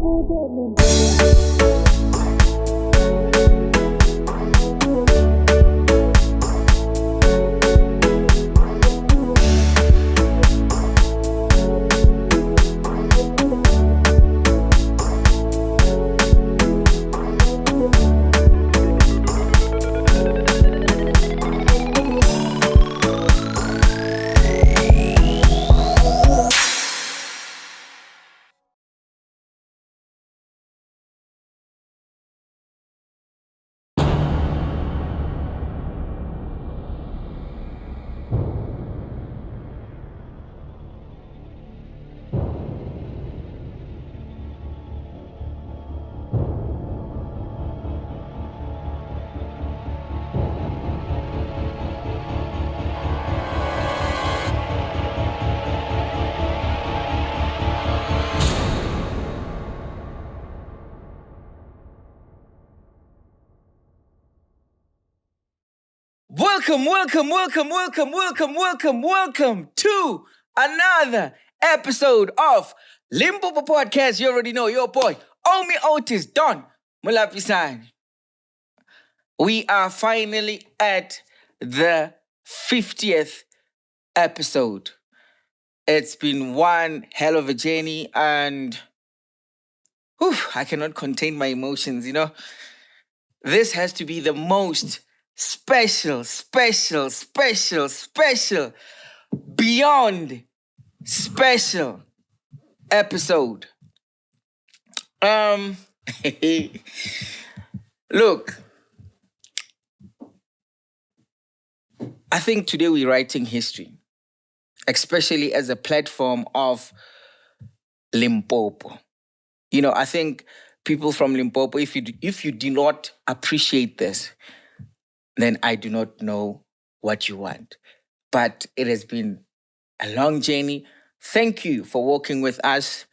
Welcome to another episode of Limpopo Podcast. You already know your boy, Omee Otis, Don Mulapisan. We are finally at the 50th episode. It's been one hell of a journey and I cannot contain my emotions, This has to be the most special, beyond special episode. Look, I think today we're writing history, especially as a platform of Limpopo. I think people from Limpopo, if you do not appreciate this, then I do not know what you want. But it has been a long journey. Thank you for walking with us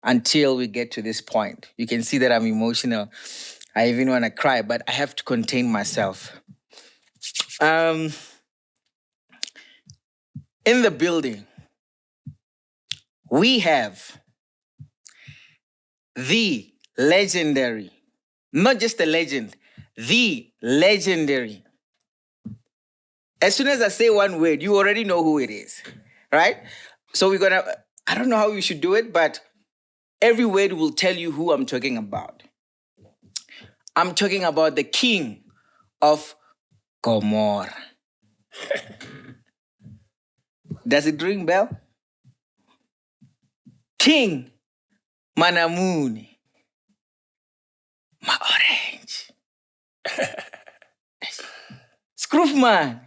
until we get to this point. You can see that I'm emotional. I even want to cry, but I have to contain myself. In the building, we have the legendary, not just a legend, the legendary. As soon as I say one word, you already know who it is, right? So I don't know how we should do it, but every word will tell you who I'm talking about. I'm talking about the king of Gomorrah. Does it ring bell? King Manamuni. My orange. Scroofman.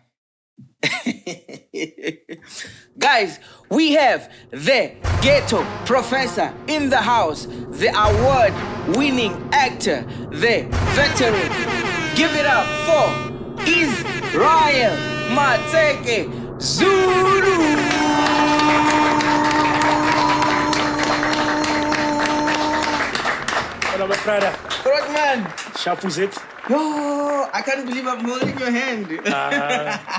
Guys, we have the ghetto professor in the house, the award-winning actor, the veteran. Give it up for Israel Matseke Zulu. Hello, my brother. Correct, man. Shapuzet. Yo, I can't believe I'm holding your hand.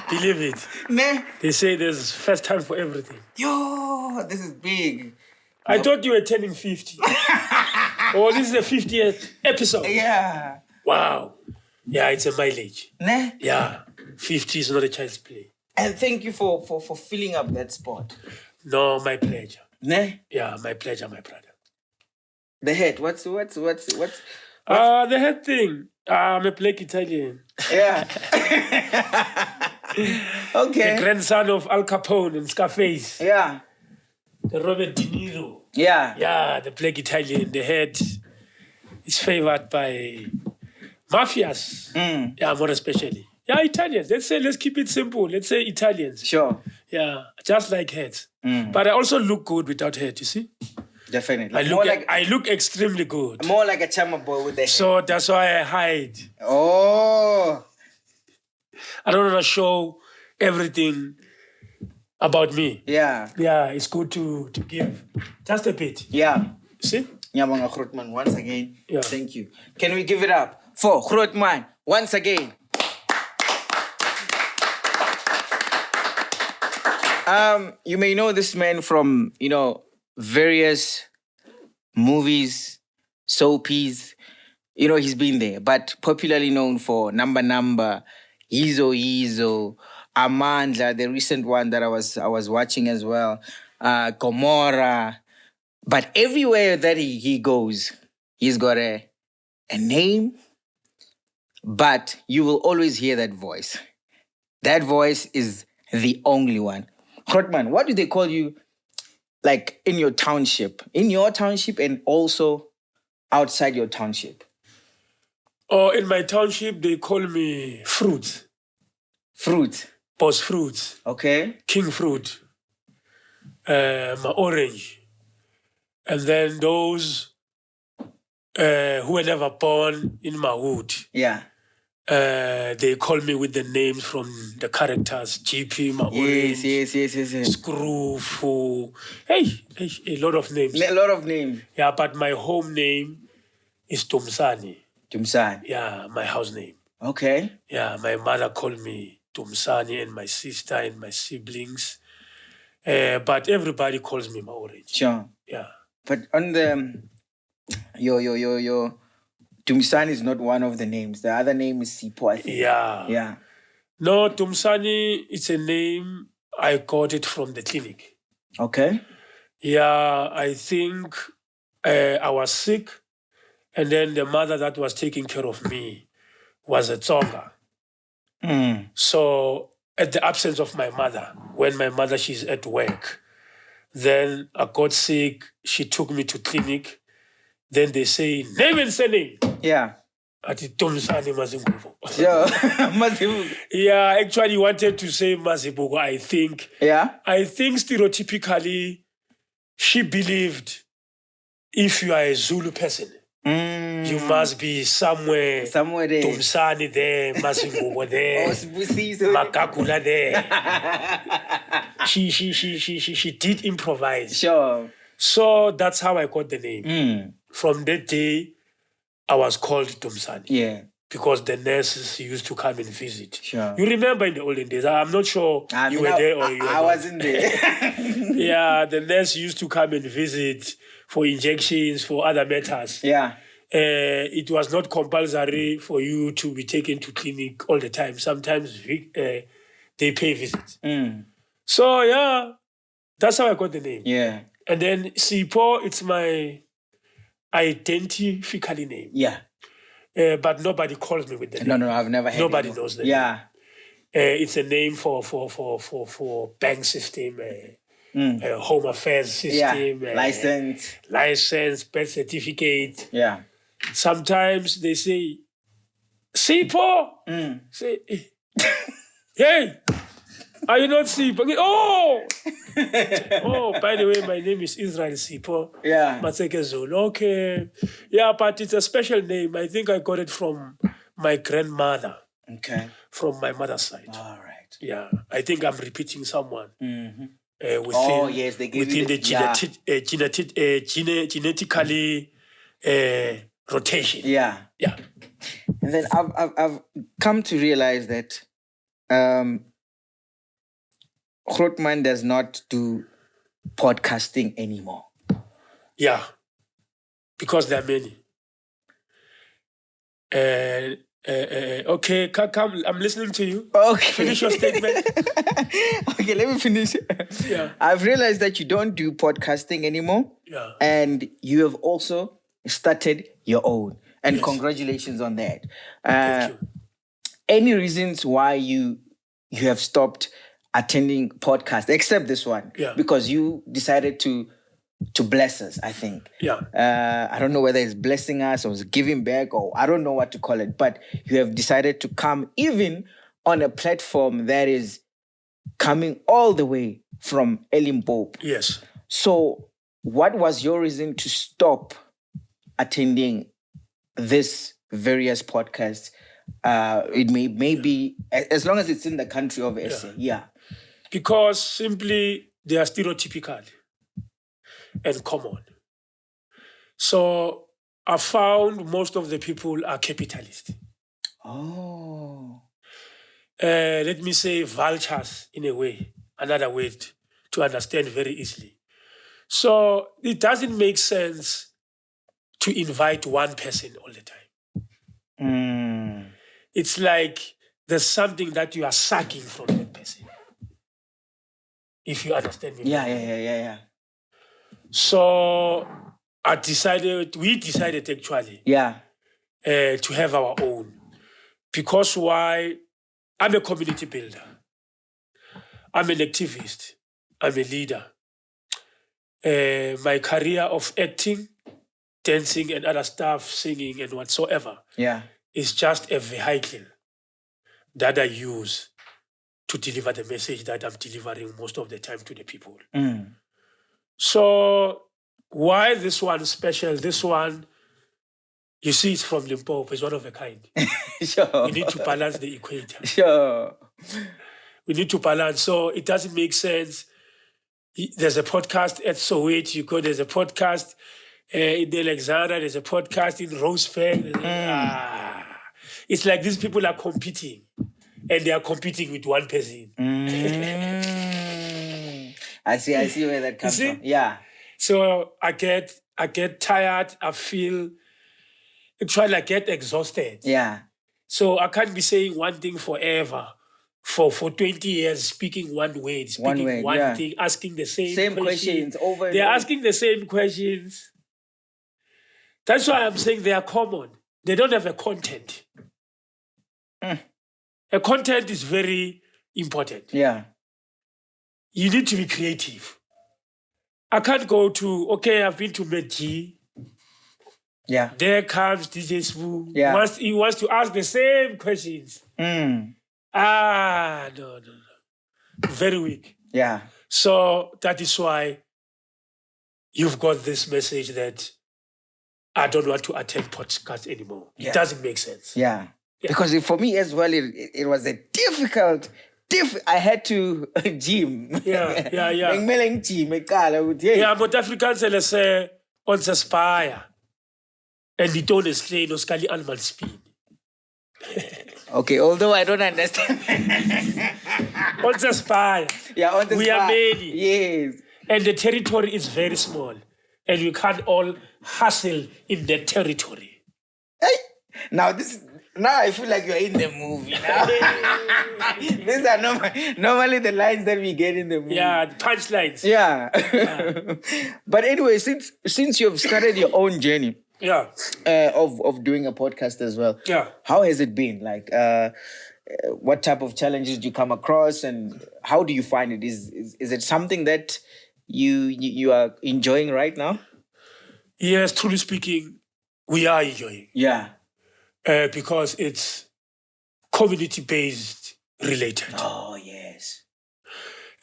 Believe it. Nah. They say there's first time for everything. Yo, this is big. I thought you were turning 50. Oh, this is the 50th episode. Yeah. Wow. Yeah, it's a mileage. Nah. Yeah, 50 is not a child's play. And thank you for filling up that spot. No, my pleasure. Nah. Yeah, my pleasure, my brother. The head, what's the head thing. I'm a black Italian. Yeah. Okay. The grandson of Al Capone and Scarface. Yeah. The Robert De Niro. Yeah. Yeah, the black Italian. The head is favored by mafias. Yeah, more especially. Yeah, Italians. Let's keep it simple. Let's say Italians. Sure. Yeah, just like heads. But I also look good without head, you see? Definitely. I look extremely good. More like a chama boy with the head. So that's why I hide. Oh. I don't want to show everything about me. Yeah. Yeah, it's good to give just a bit. Yeah. See? Nyabonga Grootman, once again. Yeah. Thank you. Can we give it up for Grootman once again? You may know this man from, various movies, Soapies. He's been there, but popularly known for Number Number, Yizo, Amandla, the recent one that I was watching as well, Gomorrah. But everywhere that he goes, he's got a name, but you will always hear that voice. That voice is the only one. Grootman, what do they call you, like in your township? In your township and also outside your township? Oh, in my township, they call me Fruit. Fruit. Boss Fruit. Okay. King Fruit. My orange. And then those who were never born in my hood. Yeah. They call me with the names from the characters. GP, my orange. Yes. Screw, Foo. Hey, a lot of names. A lot of names. Yeah, but my home name is Tumsani. Tumsani. Yeah, my house name. Okay. Yeah, my mother called me Tumsani and my sister and my siblings. But everybody calls me my orange. Sure. Yeah. But on the your Tumsani is not one of the names. The other name is Sipo, I think. Yeah. No, Tumsani, it's a name I got it from the clinic. Okay. Yeah, I think I was sick, and then the mother that was taking care of me was a Tsonga. So at the absence of my mother, when my mother, she's at work, then I got sick. She took me to clinic. Then they say, name and surname. Yeah. Ati Tumsani Mazibugo. Yeah, Mazibugo. Yeah, actually wanted to say Mazibugo, I think. Yeah. I think stereotypically, she believed if you are a Zulu person, you must be somewhere there. Tumsani there, Mazibugo there, Makakula there. She did improvise. Sure. So that's how I got the name. From that day, I was called Tumsani. Yeah. Because the nurses used to come and visit. Sure. You remember in the olden days? I'm not sure you were there or you were I wasn't there. Yeah, the nurse used to come and visit for injections, for other matters. Yeah. It was not compulsory for you to be taken to clinic all the time. Sometimes they pay visits. So, yeah, that's how I got the name. Yeah. And then Sipo, it's my identifically name. Yeah. But nobody calls me with the name. No, I've never heard. Nobody knows the name. Yeah. It's a name for bank system, home affairs system, license, birth certificate. Yeah. Sometimes they say, Sipo. Say, hey, are you not Sipo? Oh, by the way, my name is Israel Sipo. Yeah. Matseke Zulu. Okay. Yeah, but it's a special name. I think I got it from my grandmother. Okay. From my mother's side. All right. Yeah. I think I'm repeating someone. Within the genetically rotation. Yeah. Yeah. And then I've come to realize that Grootman does not do podcasting anymore. Yeah, because there are many. Okay, come. I'm listening to you. Okay. Finish your statement. Okay, let me finish. Yeah. I've realized that you don't do podcasting anymore. Yeah. And you have also started your own. And Yes. Congratulations on that. Thank you. Any reasons why you have stopped attending podcasts, except this one? Yeah. Because you decided to bless us, I think. Yeah. I don't know whether it's blessing us or it's giving back or I don't know what to call it, but you have decided to come even on a platform that is coming all the way from Limpopo. Yes. So what was your reason to stop attending this various podcasts? It may be, as long as it's in the country of SA. Yeah. Because simply they are stereotypical and common. So I found most of the people are capitalist. Oh. Let me say vultures in a way, another way to understand very easily. So it doesn't make sense to invite one person all the time. It's like there's something that you are sucking from that person. If you understand me. Yeah. So we decided actually to have our own. Because why? I'm a community builder. I'm an activist. I'm a leader. My career of acting, dancing and other stuff, singing and whatsoever is just a vehicle that I use to deliver the message that I'm delivering most of the time to the people. So why this one special? This one, you see, it's from Limpopo. It's one of a kind. Sure. We need to balance the equator. Sure. We need to balance. So it doesn't make sense. There's a podcast at Soweto. You go, there's a podcast in Alexandra. There's a podcast in Rosebank. It's like these people are competing. And they are competing with one person. I see where that comes from. Yeah. So I get tired. I feel, actually I get exhausted. Yeah. So I can't be saying one thing forever. For 20 years, speaking one word, speaking one thing, asking the same questions over and They're over. asking the same questions. That's why I'm saying they are common. They don't have a content. A content is very important. Yeah. You need to be creative. I can't go to, I've been to MacG. Yeah. There comes DJ Zulu. Yeah. He wants to ask the same questions. No. Very weak. Yeah. So that is why you've got this message that I don't want to attend podcasts anymore. It doesn't make sense. Yeah. Because for me as well, it was a difficult. I had to gym. Yeah. But Africans say on aspire, and the tone is plain, oskali animal speed. Okay, although I don't understand. On aspire. Yeah, on the we are many. Yes. And the territory is very small, and we can't all hustle in the territory. Hey, now I feel like you're in the movie now. These are normally the lines that we get in the movie. Yeah, the punchlines. Yeah. But anyway, since you've started your own journey of doing a podcast as well, how has it been? Like, what type of challenges do you come across, and how do you find it? Is it something that you are enjoying right now? Yes, truly speaking, we are enjoying. Yeah. Because it's community-based related. Oh, yes.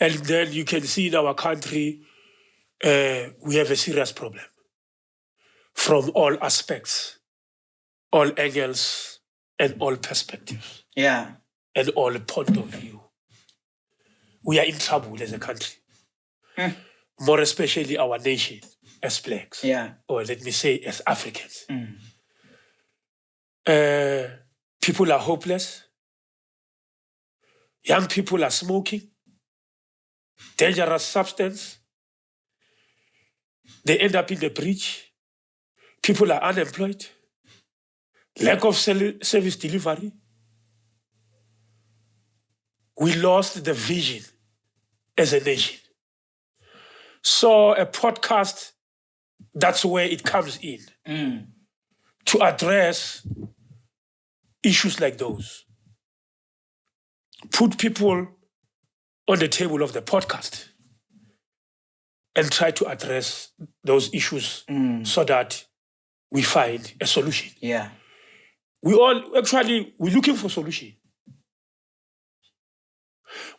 And then you can see in our country, we have a serious problem from all aspects, all angles, and all perspectives. Yeah. And all point of view. We are in trouble as a country. More especially our nation as blacks. Yeah. Or let me say as Africans. People are hopeless. Young people are smoking. Dangerous substance. They end up in the breach. People are unemployed. Lack of service delivery. We lost the vision as a nation. So a podcast, that's where it comes in. To address issues like those. Put people on the table of the podcast and try to address those issues so that we find a solution. Yeah. We're looking for a solution.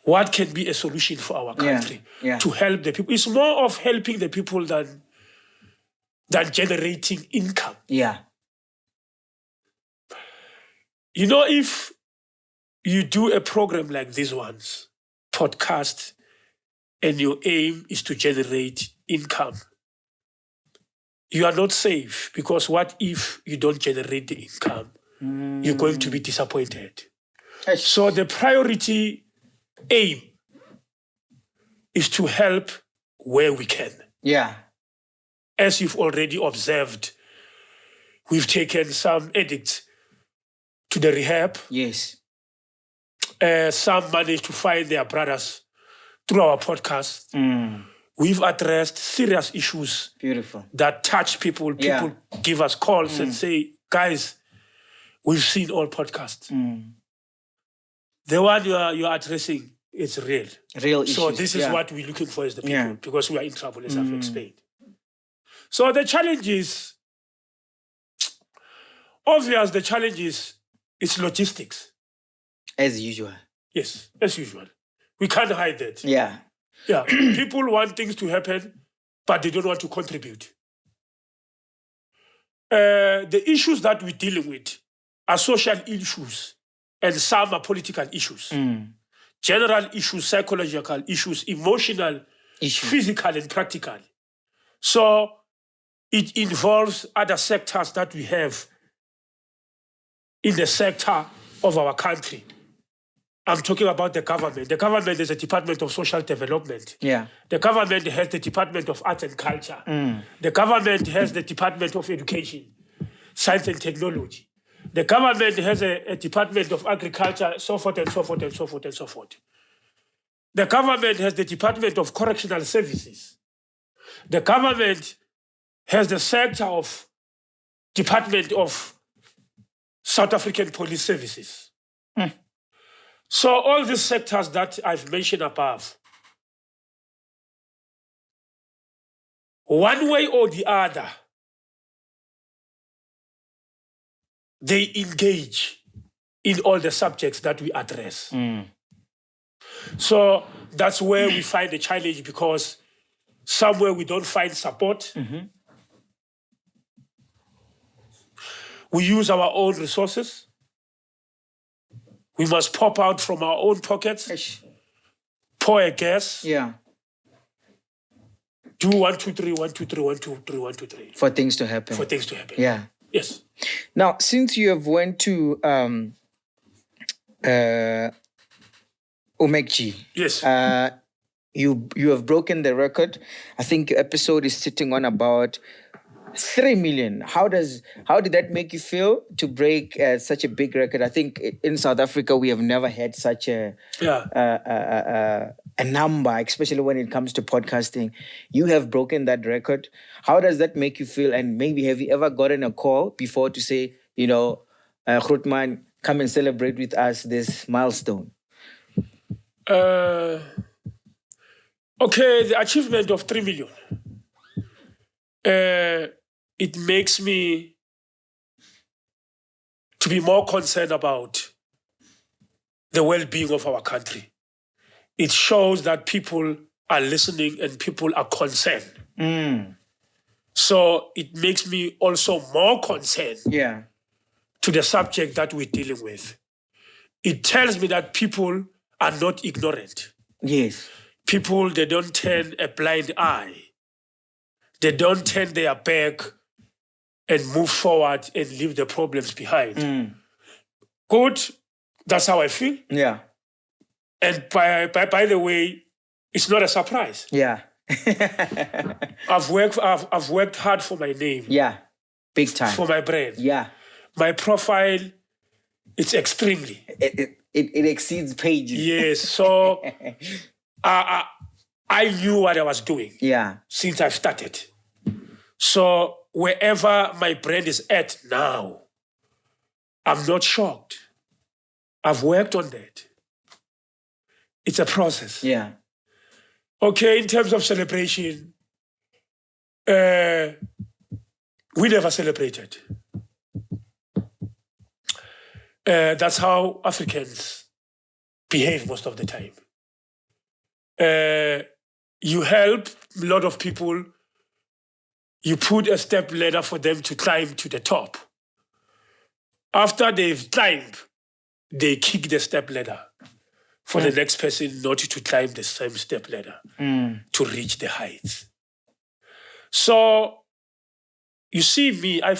What can be a solution for our country to help the people? It's more of helping the people than generating income. Yeah. You know, if you do a program like these ones, podcast, and your aim is to generate income, you are not safe, because what if you don't generate the income? You're going to be disappointed. So the priority aim is to help where we can. Yeah. As you've already observed, We've taken some addicts to the rehab. Yes. Some managed to find their brothers through our podcast. We've addressed serious issues. Beautiful. That touch people. People give us calls and say, guys, we've seen all podcasts. The one you are addressing is real. Real issues. So this is what we're looking for as the people, because we are in trouble, as I've explained. So the challenge is, obvious, the challenge is it's logistics. As usual. Yes, as usual. We can't hide that. Yeah. Yeah. People want things to happen, but they don't want to contribute. The issues that we're dealing with are social issues, and some are political issues. General issues, psychological issues, emotional, physical, and practical. So it involves other sectors that we have in the sector of our country. I'm talking about the government. The government is a Department of Social Development. Yeah. The government has the Department of Arts and Culture. The government has the Department of Education, Science and Technology. The government has a Department of Agriculture, so forth and so forth and so forth and so forth. The government has the Department of Correctional Services. The government has the sector of Department of South African Police Services. So all these sectors that I've mentioned above, one way or the other, they engage in all the subjects that we address. So that's where we find the challenge, because somewhere we don't find support. We use our own resources. We must pop out from our own pockets, pour a gas. Yeah. Do 1, 2, 3, 1, 2, 3, 1, 2, 3, 1, 2, 3. For things to happen. For things to happen. Yeah. Yes. Now, since you have went to MacG, yes, you have broken the record. I think your episode is sitting on about 3 million. How did that make you feel to break such a big record? I think in South Africa we have never had such a number, especially when it comes to podcasting. You have broken that record. How does that make you feel? And maybe have you ever gotten a call before to say, Grootman, come and celebrate with us this milestone? Okay, the achievement of 3 million. It makes me to be more concerned about the well-being of our country. It shows that people are listening and people are concerned. So it makes me also more concerned to the subject that we're dealing with. It tells me that people are not ignorant. Yes. People, they don't turn a blind eye. They don't turn their back and move forward and leave the problems behind. Good. That's how I feel. Yeah. And by the way, it's not a surprise. Yeah. I've worked hard for my name. Yeah. Big time. For my brand. Yeah. My profile, it's extremely. It exceeds pages. Yes. So I knew what I was doing. Yeah. Since I've started. So wherever my brand is at now, I'm not shocked. I've worked on that. It's a process. Yeah. Okay, in terms of celebration, we never celebrated. That's how Africans behave most of the time. You help a lot of people. You put a step ladder for them to climb to the top. After they've climbed, they kick the step ladder for the next person not to climb the same step ladder to reach the heights. So, you see me, I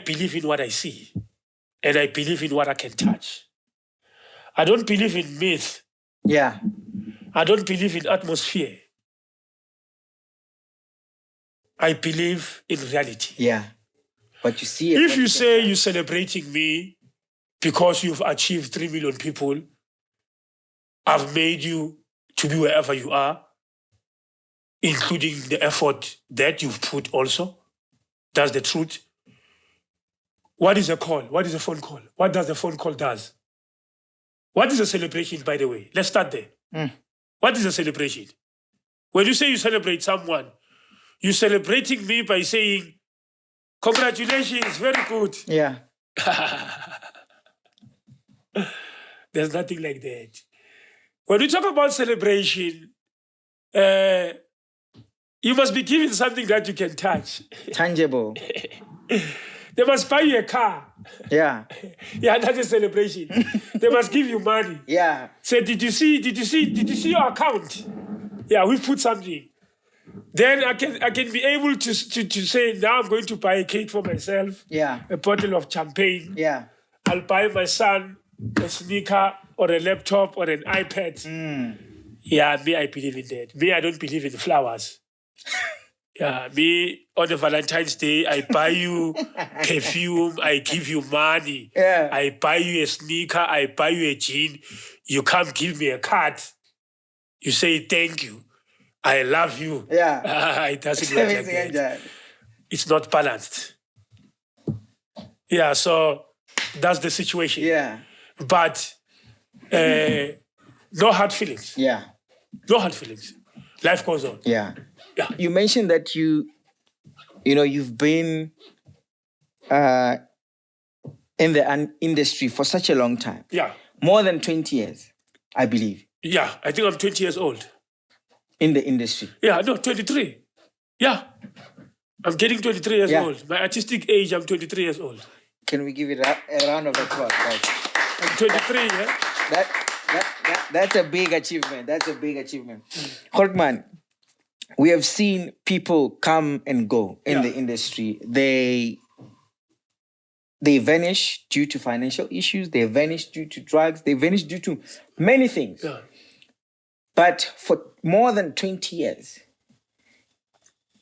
believe in what I see. And I believe in what I can touch. I don't believe in myth. Yeah. I don't believe in atmosphere. I believe in reality. Yeah. But you see If you say you're celebrating me because you've achieved 3 million people, I've made you to be wherever you are, including the effort that you've put also. That's the truth. What is a call? What is a phone call? What does the phone call does? What is a celebration, by the way? Let's start there. What is a celebration? When you say you celebrate someone, you're celebrating me by saying, congratulations, very good. Yeah. There's nothing like that. When we talk about celebration, you must be given something that you can touch. Tangible. They must buy you a car. Yeah. Yeah, that's a celebration. They must give you money. Yeah. Say, did you see your account? Yeah, we put something. Then I can be able to say, now I'm going to buy a cake for myself. Yeah. A bottle of champagne. Yeah. I'll buy my son a sneaker or a laptop or an iPad. Yeah, me, I believe in that. Me, I don't believe in flowers. Yeah, me, on the Valentine's Day, I buy you perfume, I give you money. Yeah. I buy you a sneaker, I buy you a jean. You come give me a card. You say, thank you. I love you. Yeah. It doesn't work like that. It's not balanced. Yeah, so that's the situation. Yeah. But no hard feelings. Yeah. No hard feelings. Life goes on. Yeah. Yeah. You mentioned that you've been in the industry for such a long time. Yeah. More than 20 years, I believe. Yeah, I think I'm 20 years old. In the industry. Yeah, no, 23. Yeah. I'm getting 23 years old. My artistic age, I'm 23 years old. Can we give it a round of applause, guys? I'm 23, yeah? That's a big achievement. That's a big achievement. Holtman, we have seen people come and go in the industry. They vanish due to financial issues. They vanish due to drugs. They vanish due to many things. Yeah. But for more than 20 years,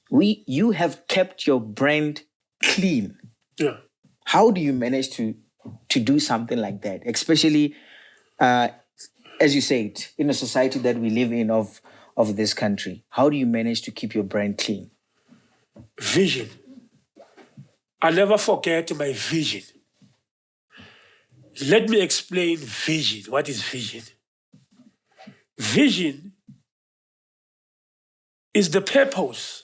you have kept your brand clean. Yeah. How do you manage to do something like that? Especially, as you said, in a society that we live in of this country. How do you manage to keep your brand clean? Vision. I'll never forget my vision. Let me explain vision. What is vision? Vision is the purpose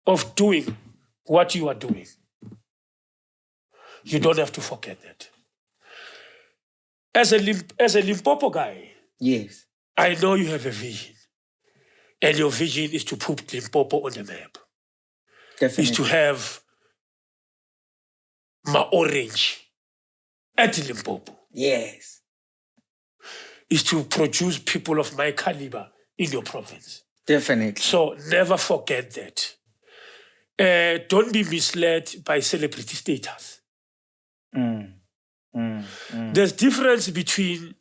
of doing what you are doing. You don't have to forget that. As a Limpopo guy, yes, I know you have a vision. And your vision is to put Limpopo on the map. Definitely. Is to have my orange at Limpopo. Yes. Is to produce people of my caliber in your province. Definitely. So never forget that. Don't be misled by celebrity status. There's difference between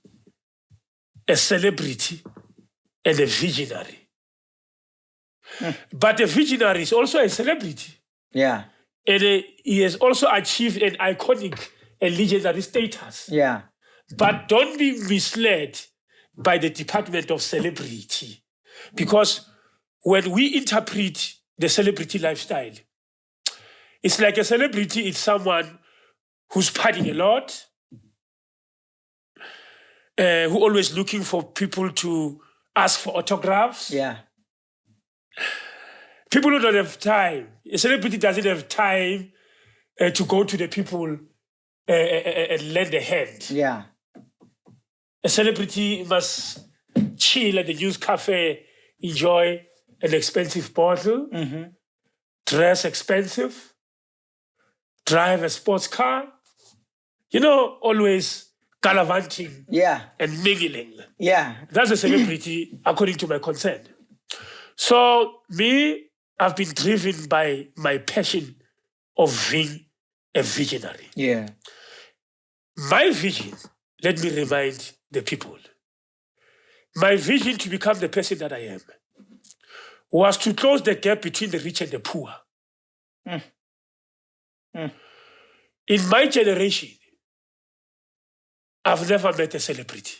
a celebrity and a visionary. But a visionary is also a celebrity. Yeah. And he has also achieved an iconic and legendary status. Yeah. But don't be misled by the department of celebrity. Because when we interpret the celebrity lifestyle, it's like a celebrity is someone who's partying a lot, who always looking for people to ask for autographs. Yeah. People who don't have time. A celebrity doesn't have time to go to the people and lend a hand. Yeah. A celebrity must chill at the news cafe, enjoy an expensive bottle, dress expensive, drive a sports car, always gallivanting and mingling. Yeah. That's a celebrity according to my consent. So me, I've been driven by my passion of being a visionary. Yeah. My vision, let me remind the people, my vision to become the person that I am was to close the gap between the rich and the poor. In my generation, I've never met a celebrity.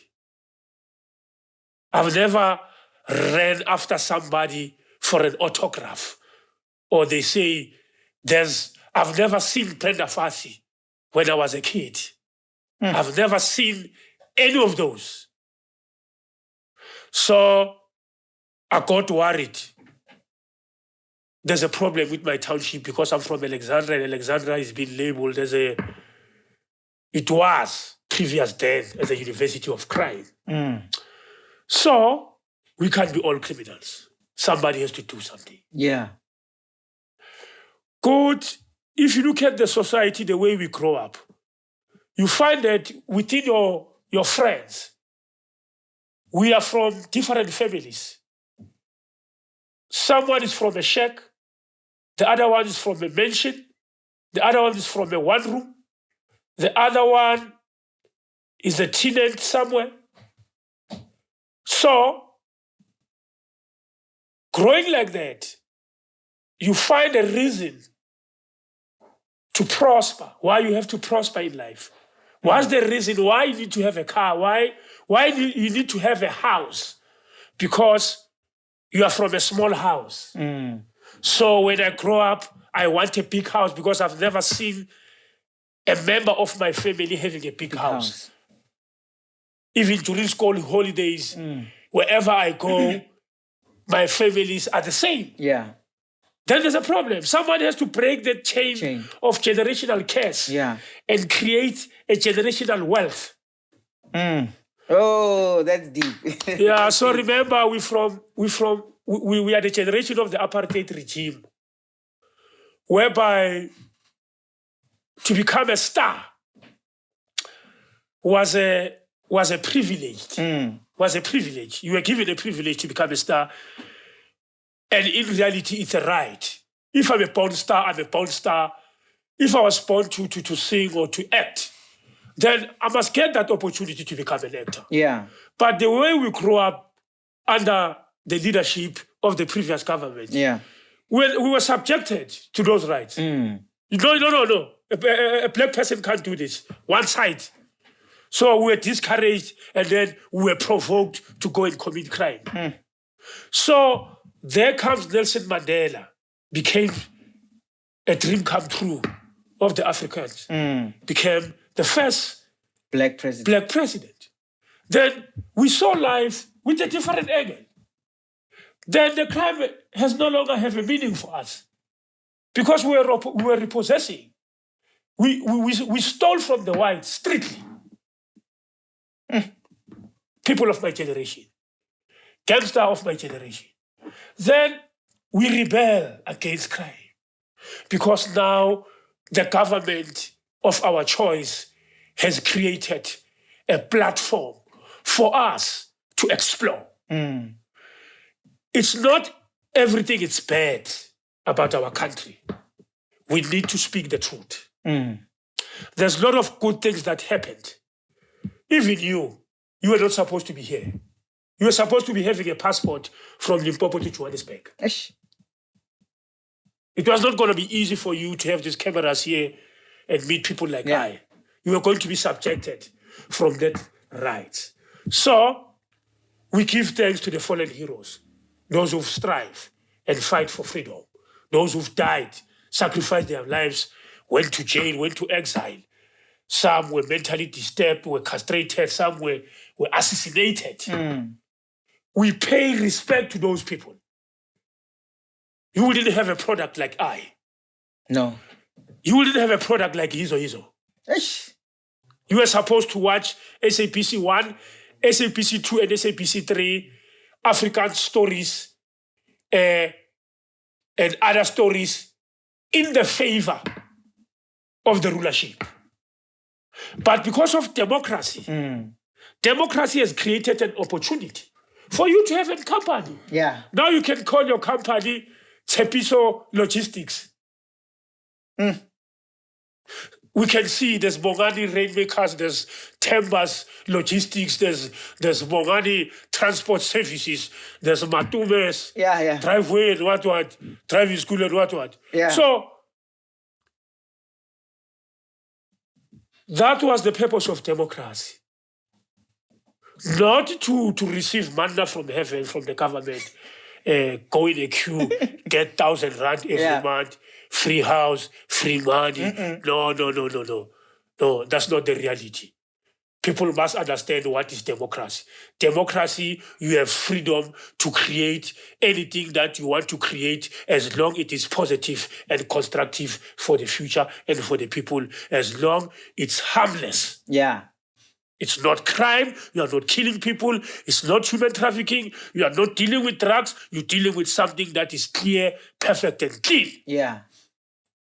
I've never ran after somebody for an autograph. Or they say, I've never seen Brenda Fassie when I was a kid. I've never seen any of those. So I got worried. There's a problem with my township because I'm from Alexandra, and Alexandra is being labeled as it was previous then as a university of crime. So we can't be all criminals. Somebody has to do something. Yeah. Good. If you look at the society, the way we grow up, you find that within your friends, we are from different families. Someone is from a shack, the other one is from a mansion, the other one is from a one room, the other one is a tenant somewhere. So, growing like that, you find a reason to prosper, why you have to prosper in life. What's the reason why you need to have a car? Why do you need to have a house? Because you are from a small house. So when I grow up, I want a big house because I've never seen a member of my family having a big house. Even during school holidays, wherever I go, my families are the same. Yeah. Then there's a problem. Someone has to break the chain of generational curse and create a generational wealth. Oh, that's deep. Yeah, so remember, we are the generation of the apartheid regime, whereby to become a star was a privilege. Was a privilege. You were given a privilege to become a star. And in reality, it's a right. If I'm a porn star, I'm a porn star. If I was born to sing or to act, then I must get that opportunity to become an actor. Yeah. But the way we grew up under the leadership of the previous government, we were subjected to those rights. No. A black person can't do this. One side. So we were discouraged and then we were provoked to go and commit crime. So there comes Nelson Mandela, became a dream come true of the Africans, became the first black president. Then we saw life with a different angle. Then the crime has no longer have a meaning for us because we were repossessing. We stole from the whites strictly. People of my generation, gangster of my generation. Then we rebel against crime because now the government of our choice has created a platform for us to explore. It's not everything is bad about our country. We need to speak the truth. There's a lot of good things that happened. Even you were not supposed to be here. You were supposed to be having a passport from Limpopo to Johannesburg. It was not going to be easy for you to have these cameras here and meet people like I. You were going to be subjected from that right. So we give thanks to the fallen heroes, those who've strived and fight for freedom, those who've died, sacrificed their lives, went to jail, went to exile. Some were mentally disturbed, were castrated, some were assassinated. We pay respect to those people. You wouldn't have a product like I. No. You wouldn't have a product like Hizo. You were supposed to watch SABC 1, SABC 2, and SABC 3, African stories and other stories in the favor of the rulership. But because of democracy, democracy has created an opportunity for you to have a company. Yeah. Now you can call your company Tshepiso Logistics. We can see there's Bongani Rainmakers, there's Tembas Logistics, there's Bongani Transport Services, there's Matumes, Driveway and what, driving school and what. Yeah. So That was the purpose of democracy. Not to receive manna from heaven, from the government, go in a queue, get 1,000 rand every month, free house, free money. No. No, that's not the reality. People must understand what is democracy. Democracy, you have freedom to create anything that you want to create as long it is positive and constructive for the future and for the people, as long it's harmless. Yeah. It's not crime. You are not killing people. It's not human trafficking. You are not dealing with drugs. You're dealing with something that is clear, perfect, and clean. Yeah.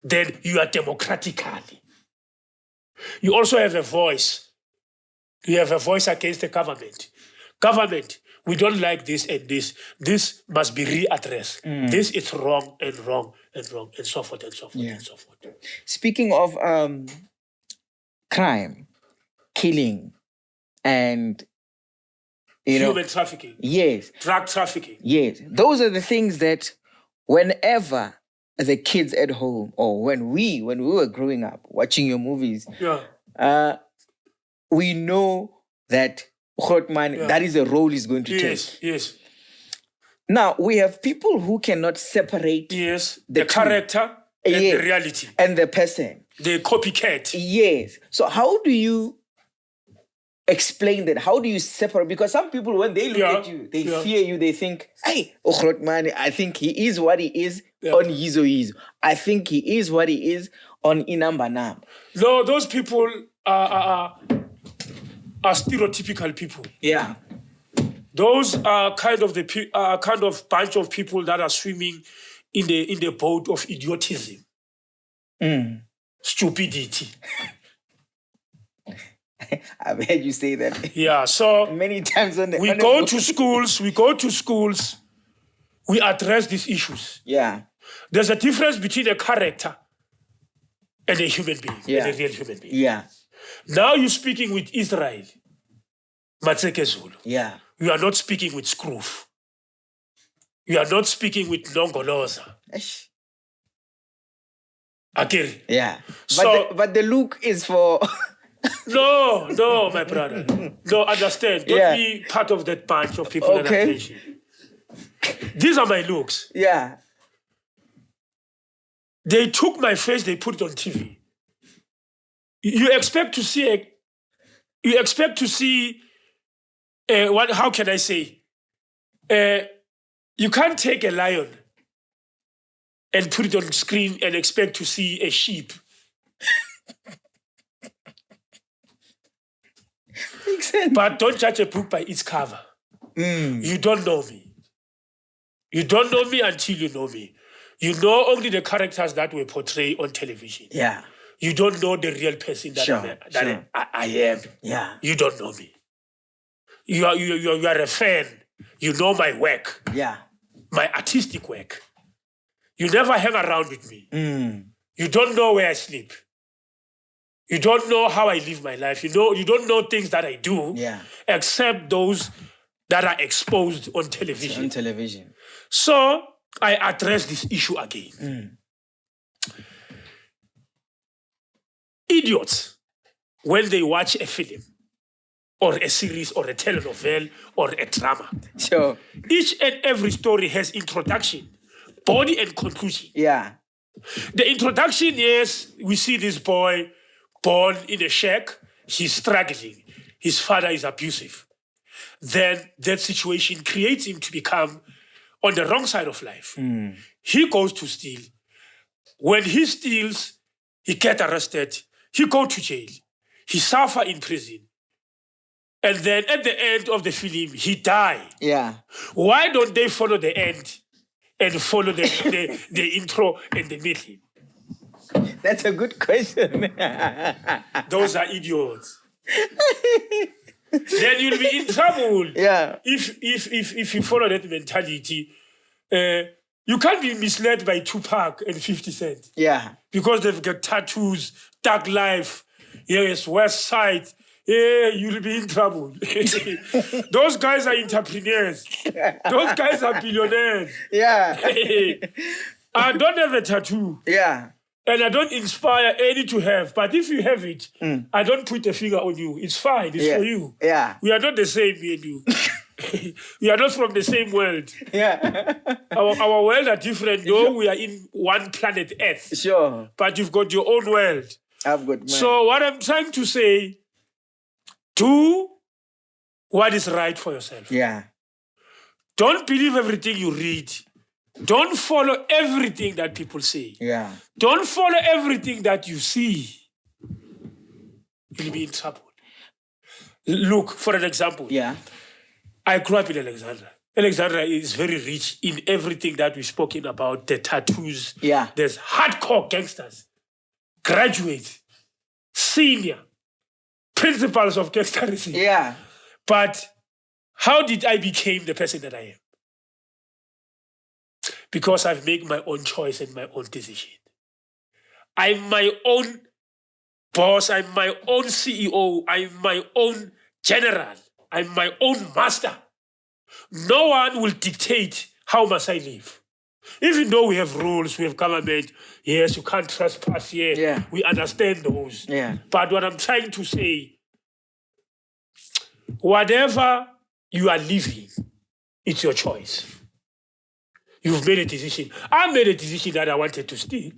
Then you are democratically. You also have a voice. You have a voice against the government. Government, we don't like this and this. This must be readdressed. This is wrong and wrong and wrong and so forth and so forth and so forth. Speaking of crime, killing, and human trafficking. Yes. Drug trafficking. Yes. Those are the things that whenever the kids at home or when we were growing up watching your movies, we know that that is a role he's going to take. Yes. Now, we have people who cannot separate the character and the reality. And the person. The copycat. Yes. So how do you explain that? How do you separate? Because some people, when they look at you, they fear you. They think, hey, I think he is what he is on Yizo. I think he is what he is on Inambanam. No, those people are stereotypical people. Yeah. Those are kind of bunch of people that are swimming in the boat of idiotism. Stupidity. I've heard you say that. Yeah, so many times we go to schools, we address these issues. Yeah. There's a difference between a character and a human being, and a real human being. Yeah. Now you're speaking with Israel, Matseke Zulu. Yeah. You are not speaking with Scroof. You are not speaking with Nongoloza. Again. Yeah. So, but the look is for... No, my brother. No, understand. Don't be part of that bunch of people that I mentioned. These are my looks. Yeah. They took my face, they put it on TV. You expect to see how can I say? You can't take a lion and put it on screen and expect to see a sheep. Makes sense. But don't judge a book by its cover. You don't know me. You don't know me until you know me. You know only the characters that were portrayed on television. Yeah. You don't know the real person that I am. Yeah. You don't know me. You are a fan. You know my work. Yeah. My artistic work. You never hang around with me. You don't know where I sleep. You don't know how I live my life. You don't know things that I do. Yeah. Except those that are exposed on television. On television. So I address this issue again. Idiots, when they watch a film or a series or a telenovela or a drama, sure, each and every story has introduction, body and conclusion. Yeah. The introduction is, we see this boy born in a shack, he's struggling, his father is abusive. Then that situation creates him to become on the wrong side of life. He goes to steal. When he steals, he gets arrested. He goes to jail. He suffers in prison. And then at the end of the film, he dies. Yeah. Why don't they follow the end and follow the intro and the middle? That's a good question. Those are idiots. Then you'll be in trouble. Yeah. If you follow that mentality, you can't be misled by Tupac and 50 Cent. Yeah. Because they've got tattoos, Thug Life, yes, West Side. Yeah, you'll be in trouble. Those guys are entrepreneurs. Those guys are billionaires. Yeah. I don't have a tattoo. Yeah. And I don't inspire any to have. But if you have it, I don't put a finger on you. It's fine. It's for you. Yeah. We are not the same, me and you. We are not from the same world. Yeah. Our world are different, though we are in one planet Earth. Sure. But you've got your own world. I've got mine. So what I'm trying to say, do what is right for yourself. Yeah. Don't believe everything you read. Don't follow everything that people say. Yeah. Don't follow everything that you see. You'll be in trouble. Look, for an example. Yeah. I grew up in Alexandria. Alexandria is very rich in everything that we've spoken about, the tattoos. Yeah. There's hardcore gangsters, graduates, senior, principles of gangsterism. Yeah. But how did I become the person that I am? Because I've made my own choice and my own decision. I'm my own boss. I'm my own CEO. I'm my own general. I'm my own master. No one will dictate how must I live. Even though we have rules, we have government, yes, you can't trespass here. Yeah. We understand those. Yeah. But what I'm trying to say, whatever you are living, it's your choice. You've made a decision. I made a decision that I wanted to steal.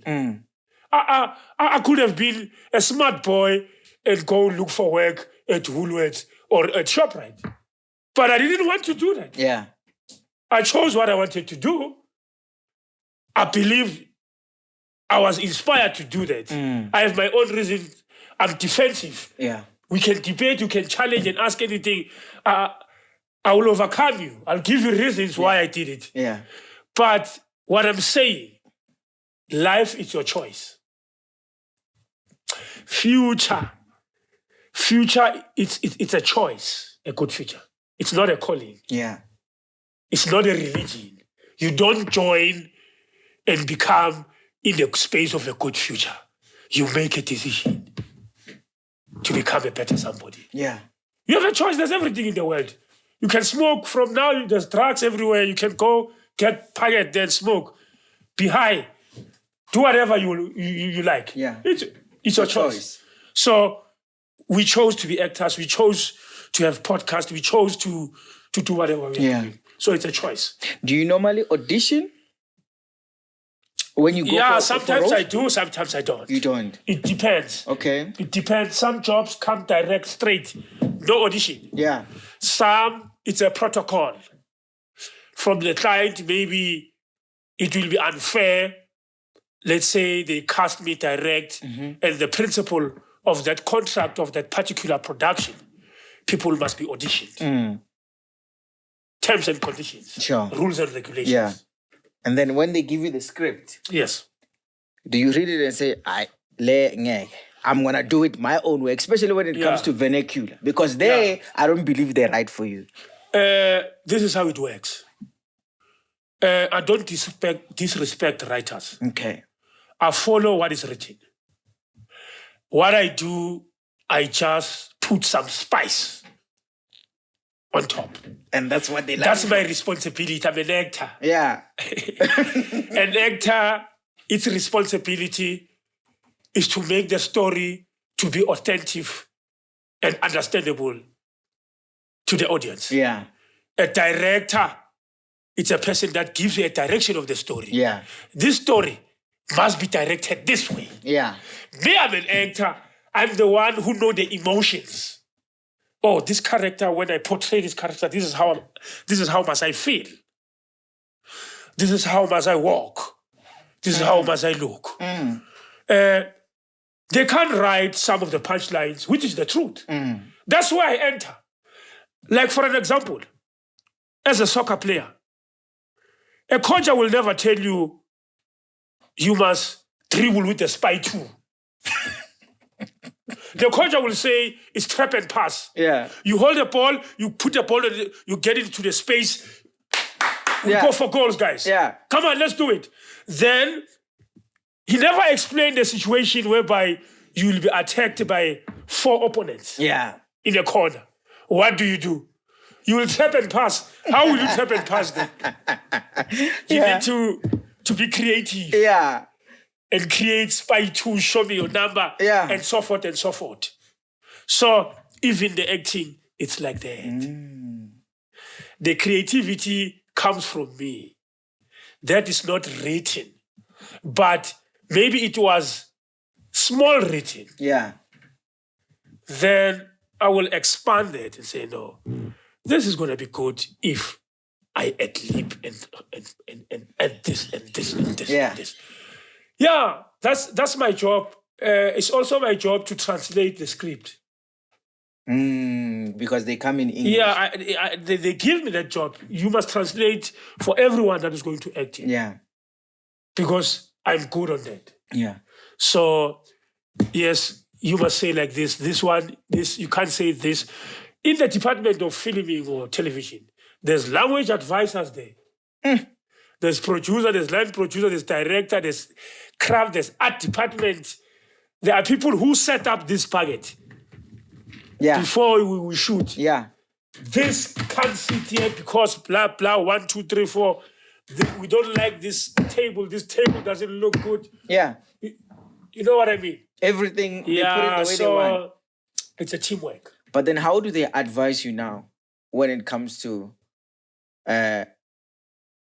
I could have been a smart boy and go look for work at Woolworths or at ShopRite. But I didn't want to do that. Yeah. I chose what I wanted to do. I believe I was inspired to do that. I have my own reasons. I'm defensive. Yeah. We can debate, you can challenge and ask anything. I will overcome you. I'll give you reasons why I did it. Yeah. But what I'm saying, life is your choice. Future, it's a choice, a good future. It's not a calling. Yeah. It's not a religion. You don't join and become in the space of a good future. You make a decision to become a better somebody. Yeah. You have a choice. There's everything in the world. You can smoke from now. There's drugs everywhere. You can go get packet, then smoke. Be high. Do whatever you like. Yeah. It's your choice. So we chose to be actors. We chose to have podcasts. We chose to do whatever we are doing. So it's a choice. Do you normally audition when you go? Yeah, for sometimes roles? I do, sometimes I don't. You don't? It depends. Okay. It depends. Some jobs come direct, straight. No audition. Yeah. Some, it's a protocol. From the client, maybe it will be unfair. Let's say they cast me direct, and the principle of that contract, of that particular production, people must be auditioned. Terms and conditions. Sure. Rules and regulations. Yeah. And then when they give you the script, Yes. do you read it and say, I'm going to do it my own way, especially when it comes to vernacular? Because I don't believe they're right for you. This is how it works. I don't disrespect writers. Okay. I follow what is written. What I do, I just put some spice on top. And that's what they like. That's my responsibility. I'm an actor. Yeah. An actor, its responsibility is to make the story to be authentic and understandable to the audience. Yeah. A director, it's a person that gives you a direction of the story. Yeah. This story must be directed this way. Yeah. Me, I'm an actor. I'm the one who knows the emotions. Oh, this character, when I portray this character, this is how must I feel. This is how must I walk. This is how must I look. They can't write some of the punchlines, which is the truth. That's why I enter. Like, for an example, as a soccer player, a coach will never tell you, you must dribble with the spy too. The coach will say, it's trap and pass. Yeah. You hold the ball, you put the ball, you get into the space. We go for goals, guys. Yeah. Come on, let's do it. Then, he never explained the situation whereby you will be attacked by 4 opponents. Yeah. In a corner. What do? You will tap and pass. How will you tap and pass then? You need to be creative. Yeah. and create spy to show me your number, Yeah. and so forth and so forth. So even the acting, it's like that. The creativity comes from me. That is not written, but maybe it was small written. Yeah. Then I will expand it and say, no, this is going to be good if I add lip and add this and this and this and this. Yeah, that's my job. It's also my job to translate the script. Because they come in English. Yeah, they give me that job. You must translate for everyone that is going to act in. Yeah. Because I'm good on that. Yeah. So, yes, you must say like this one, this, you can't say this. In the department of filming or television, there's language advisors there. There's producer, there's line producer, there's director, there's craft, there's art department. There are people who set up this packet. Yeah. Before we shoot. Yeah. This can't sit here because blah, blah, 1, 2, 3, 4. We don't like this table. This table doesn't look good. Yeah. You know what I mean? Everything, they put it the way they want. It's a teamwork. But then how do they advise you now when it comes to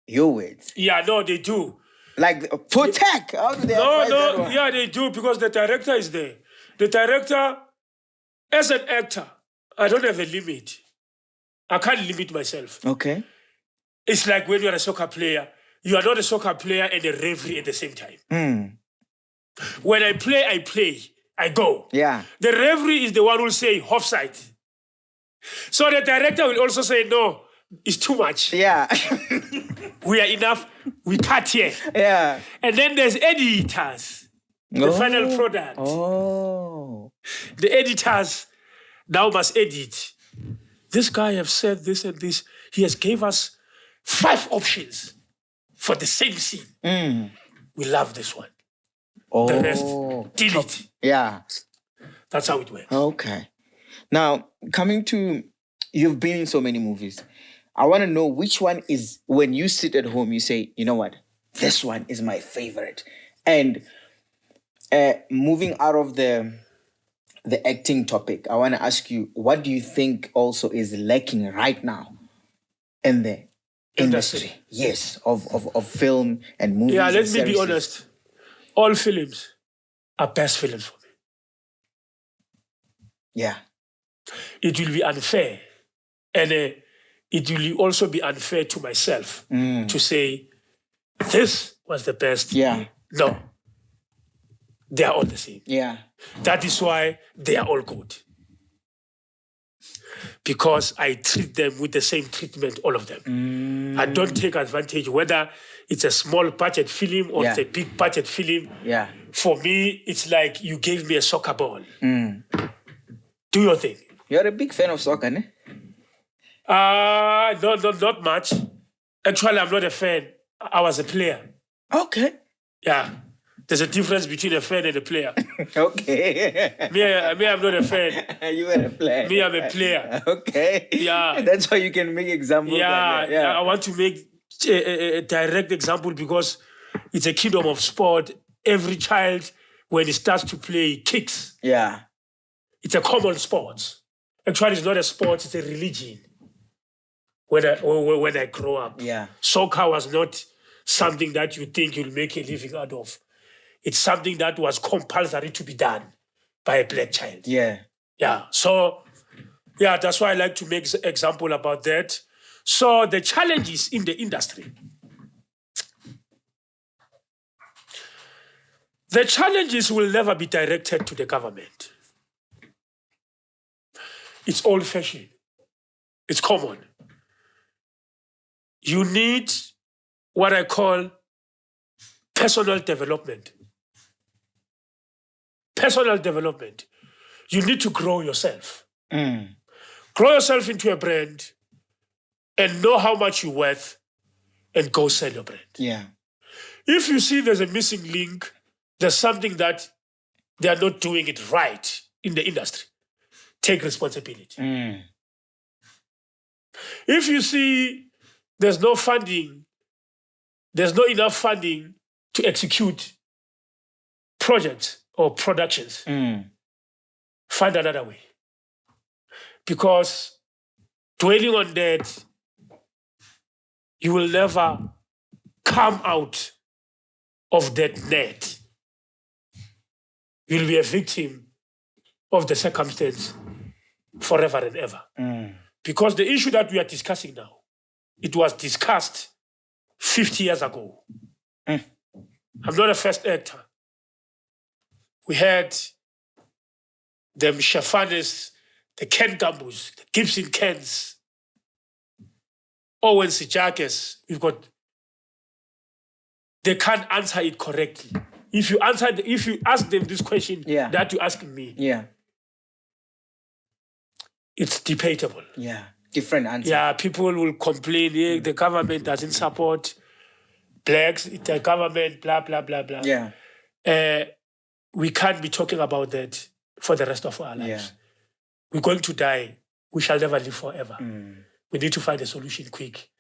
your words? Yeah, no, they do. Like, protect. How do they advise that one? Yeah, they do because the director is there. The director, as an actor, I don't have a limit. I can't limit myself. Okay. It's like when you're a soccer player. You are not a soccer player and a referee at the same time. When I play. I go. Yeah. The referee is the one who will say offside. So the director will also say, no, it's too much. Yeah. We are enough. We cut here. Yeah. And then there's editors. The final product. Oh. The editors now must edit. This guy have said this and this. He has gave us 5 options for the same scene. We love this one. The rest, delete. Yeah. That's how it works. Okay. Now, coming to, you've been in so many movies. I want to know which one is, when you sit at home, you say, you know what, this one is my favorite. And moving out of the acting topic, I want to ask you, what do you think also is lacking right now in the industry? Yes, of film and movies. Yeah, let me be honest. All films are best films for me. Yeah. It will be unfair. And it will also be unfair to myself to say, this was the best. Yeah. No. They are all the same. Yeah. That is why they are all good. Because I treat them with the same treatment, all of them. I don't take advantage, whether it's a small budget film or it's a big budget film. Yeah. For me, it's like you gave me a soccer ball. Do your thing. You're a big fan of soccer, ne? Not much. Actually, I'm not a fan. I was a player. Okay. Yeah. There's a difference between a fan and a player. Okay. Me, I'm not a fan. You were a player. Me, I'm a player. Okay. Yeah. That's why you can make examples. Yeah. I want to make a direct example because it's a kingdom of sport. Every child, when he starts to play, kicks. Yeah. It's a common sport. Actually, it's not a sport, it's a religion. When I grow up. Yeah. Soccer was not something that you think you'll make a living out of. It's something that was compulsory to be done by a black child. Yeah. Yeah. So, yeah, that's why I like to make an example about that. So the challenges in the industry. The challenges will never be directed to the government. It's old-fashioned. It's common. You need what I call personal development. Personal development. You need to grow yourself. Grow yourself into a brand and know how much you're worth and go sell your brand. Yeah. If you see there's a missing link, there's something that they are not doing it right in the industry, take responsibility. If you see there's no funding, there's not enough funding to execute projects or productions, find another way. Because dwelling on that, you will never come out of that net. You'll be a victim of the circumstance forever and ever. Because the issue that we are discussing now, it was discussed 50 years ago. I'm not a first actor. We had the Mshafanes, the Ken Gambus, the Gibson Kens, Owen Sijakes. We've got. They can't answer it correctly. If you ask them this question that you asking me, it's debatable. Yeah, different answer. Yeah, people will complain. The government doesn't support blacks. The government, blah blah blah blah. Yeah. We can't be talking about that for the rest of our lives. We're going to die. We shall never live forever. We need to find a solution quick.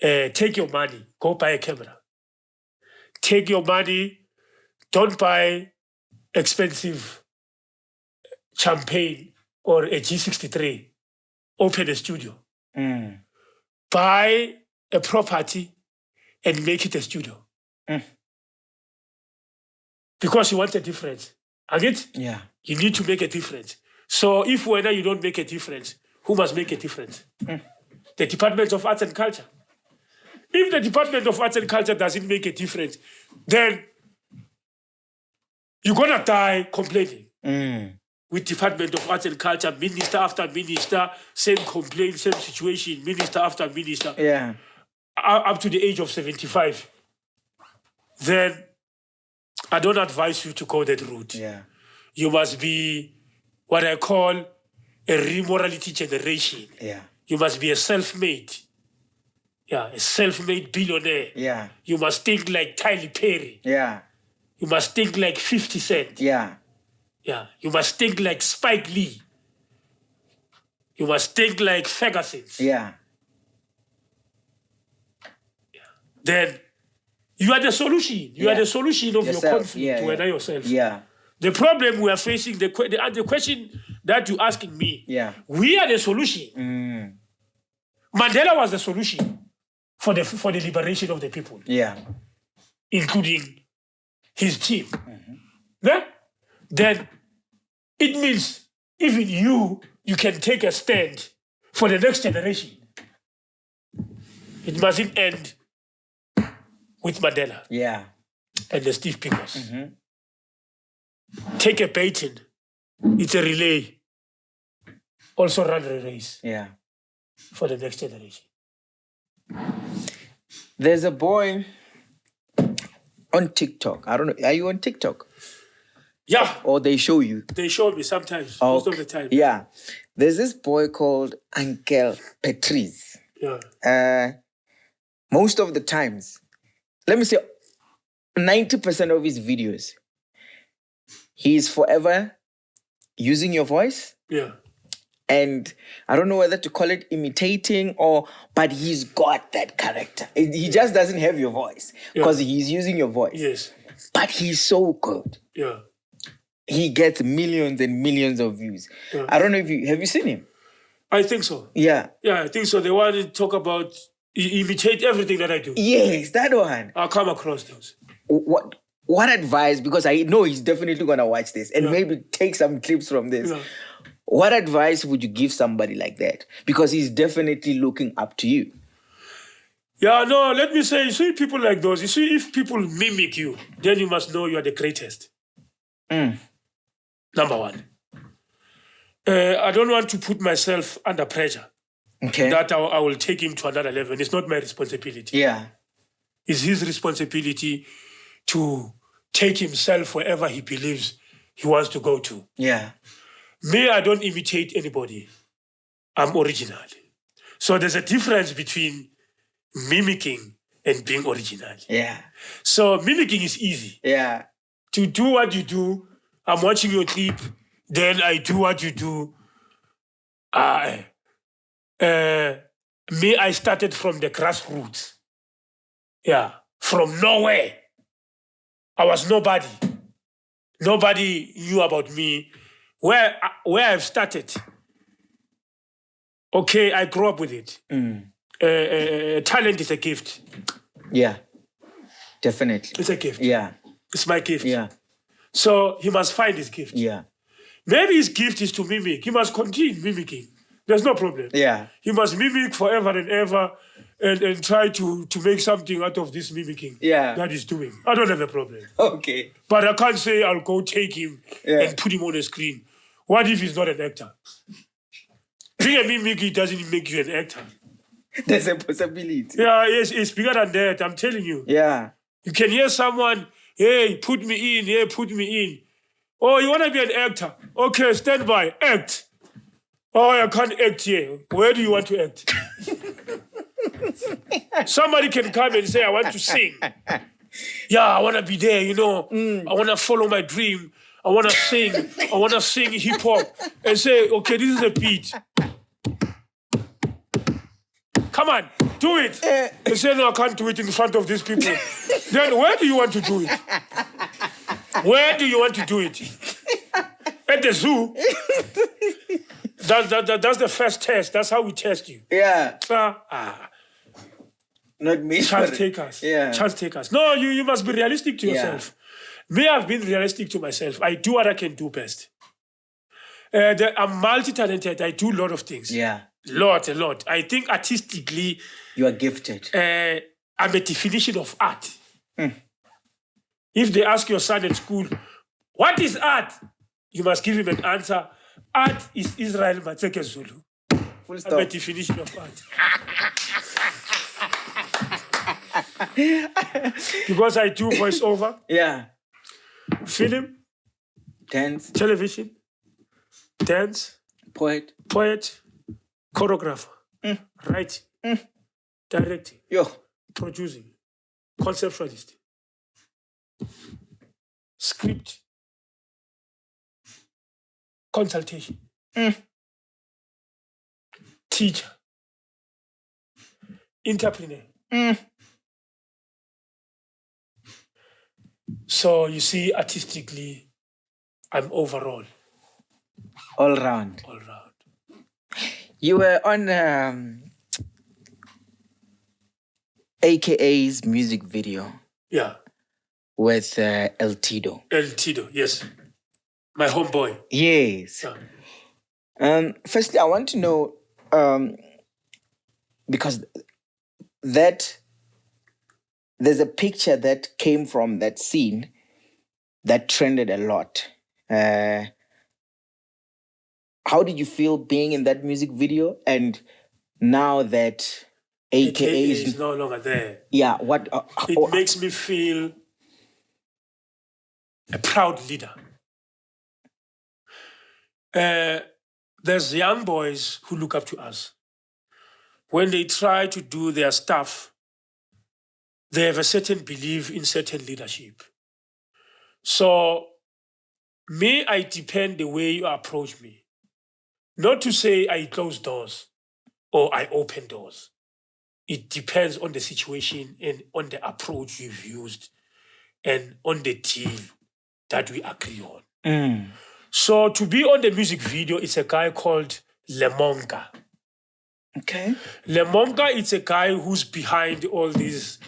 Take your money. Go buy a camera. Take your money. Don't buy expensive champagne or a G63. Open a studio. Buy a property and make it a studio. Because you want a difference. Agit? Yeah. You need to make a difference. So if whether you don't make a difference, who must make a difference? The Department of Arts and Culture. If the Department of Arts and Culture doesn't make a difference, then you're going to die complaining. With Department of Arts and Culture, minister after minister, same complaint, same situation, minister after minister. Yeah. Up to the age of 75. Then I don't advise you to go that route. Yeah. You must be what I call a remorality generation. Yeah. You must be a self-made. Yeah, a self-made billionaire. Yeah. You must think like Tyler Perry. Yeah. You must think like 50 Cent. Yeah. Yeah. You must think like Spike Lee. You must think like Ferguson. Yeah. Then you are the solution. You are the solution of yourself. Your conflict whether yourself. Yeah. The problem we are facing, the question that you're asking me, we are the solution. Mandela was the solution for the liberation of the people. Yeah. Including his team. Yeah? Then it means even you can take a stand for the next generation. It mustn't end with Mandela. Yeah. And the Steve Pickers. Take a baton. It's a relay. Also run a race. Yeah. For the next generation. There's a boy on TikTok. I don't know. Are you on TikTok? Yeah. Or they show you? They show me sometimes. Most of the time. Yeah. There's this boy called Uncle Patrice. Yeah. Most of the times, let me say 90% of his videos, he's forever using your voice. Yeah. And I don't know whether to call it imitating but he's got that character. He just doesn't have your voice because he's using your voice. Yes. But he's so good. Yeah. He gets millions and millions of views. Yeah. I don't know if have you seen him? I think so. Yeah. Yeah, I think so. They want to talk about, imitate everything that I do. Yes, that one. I'll come across those. What advice, because I know he's definitely going to watch this and maybe take some clips from this. Yeah. What advice would you give somebody like that? Because he's definitely looking up to you. Yeah, no, let me say, you see people like those, you see, if people mimic you, then you must know you are the greatest. Number one. I don't want to put myself under pressure. Okay. That I will take him to another level. It's not my responsibility. Yeah. It's his responsibility to take himself wherever he believes he wants to go to. Yeah. Me, I don't imitate anybody. I'm original. So there's a difference between mimicking and being original. Yeah. So mimicking is easy. Yeah. To do what you do, I'm watching your clip, then I do what you do. Me, I started from the grassroots. Yeah. From nowhere. I was nobody. Nobody knew about me. Where I've started, okay, I grew up with it. Talent is a gift. Yeah, definitely. It's a gift. Yeah. It's my gift. Yeah. So he must find his gift. Yeah. Maybe his gift is to mimic. He must continue mimicking. There's no problem. Yeah. He must mimic forever and ever and try to make something out of this mimicking that he's doing. I don't have a problem. Okay. But I can't say I'll go take him and put him on the screen. What if he's not an actor? Being a mimic doesn't make you an actor. There's a possibility. Yeah, it's bigger than that. I'm telling you. Yeah. You can hear someone, hey, put me in. Hey, put me in. Oh, you want to be an actor? Okay, stand by. Act. Oh, I can't act here. Where do you want to act? Somebody can come and say, I want to sing. Yeah, I want to be there, I want to follow my dream. I want to sing. I want to sing hip-hop. And say, okay, this is a beat. Come on, do it. They say, no, I can't do it in front of these people. Then where do you want to do it? Where do you want to do it? At the zoo? That's the first test. That's how we test you. Yeah. Not me. Chance takers. Yeah. Chance takers. No, you must be realistic to yourself. Me, I've been realistic to myself. I do what I can do best. I'm multi-talented. I do a lot of things. Yeah. A lot. I think artistically... You are gifted. I'm a definition of art. If they ask your son at school, what is art? You must give him an answer. Art is Israel Matseke Zulu. Full stop. I'm a definition of art. Because I do voiceover. Yeah. Film. Dance. Television. Dance. Poet. Choreographer. Writing. Directing. Producing. Conceptualist. Script. Consultation. Teacher. Entrepreneur. So you see, artistically, I'm overall. All round. All round. You were on AKA's music video. Yeah. With El Tido. El Tido, yes. My homeboy. Yes. Yeah. Firstly, I want to know, because there's a picture that came from that scene that trended a lot. How did you feel being in that music video? And now that AKA is no longer there. Yeah, what? It makes me feel a proud leader. There's young boys who look up to us. When they try to do their stuff, they have a certain belief in certain leadership. So, me, I depend the way you approach me. Not to say I close doors or I open doors. It depends on the situation and on the approach you've used and on the deal that we agree on. So to be on the music video, it's a guy called Lemonga. Okay. Lemonga is a guy who's behind all these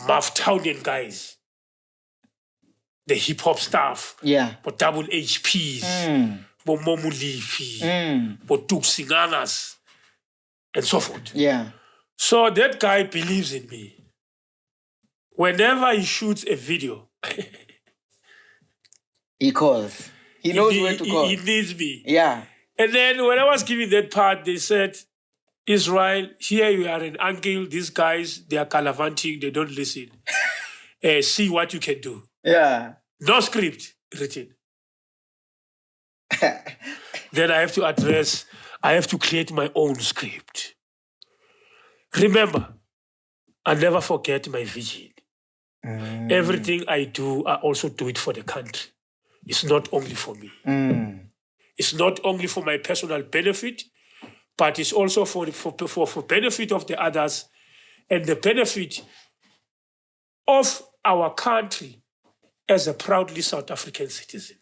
Maftownian guys. The hip-hop stuff. Yeah. But double HPs. But Momu Leafy. But Tuk Singanas. And so forth. Yeah. So that guy believes in me. Whenever he shoots a video, he calls. He knows where to call. He needs me. Yeah. And then when I was giving that part, they said, Israel, here you are an uncle. These guys, they are calavanting. They don't listen. See what you can do. Yeah. No script written. Then I have to create my own script. Remember, I never forget my vision. Everything I do, I also do it for the country. It's not only for me. It's not only for my personal benefit, but it's also for benefit of the others and the benefit of our country as a proudly South African citizen.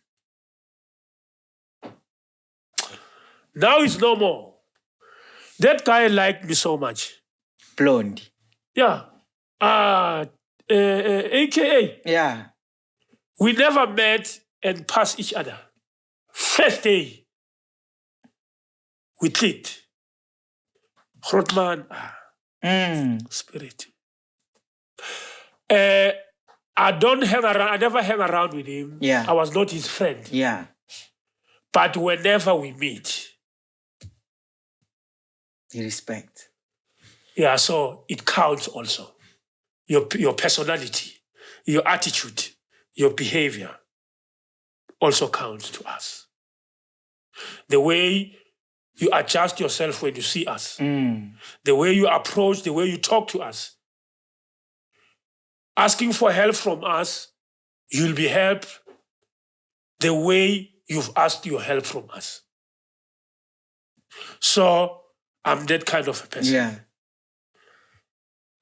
Now it's no more. That guy liked me so much. Blondie. Yeah. AKA. Yeah. We never met and passed each other. First day, we clicked. Grootman, spirit. I don't hang around. I never hang around with him. Yeah. I was not his friend. Yeah. But whenever we meet, The respect. yeah, so it counts also. Your personality, your attitude, your behavior also counts to us. The way you adjust yourself when you see us, the way you approach, the way you talk to us, asking for help from us, you'll be helped the way you've asked your help from us. So I'm that kind of a person. Yeah.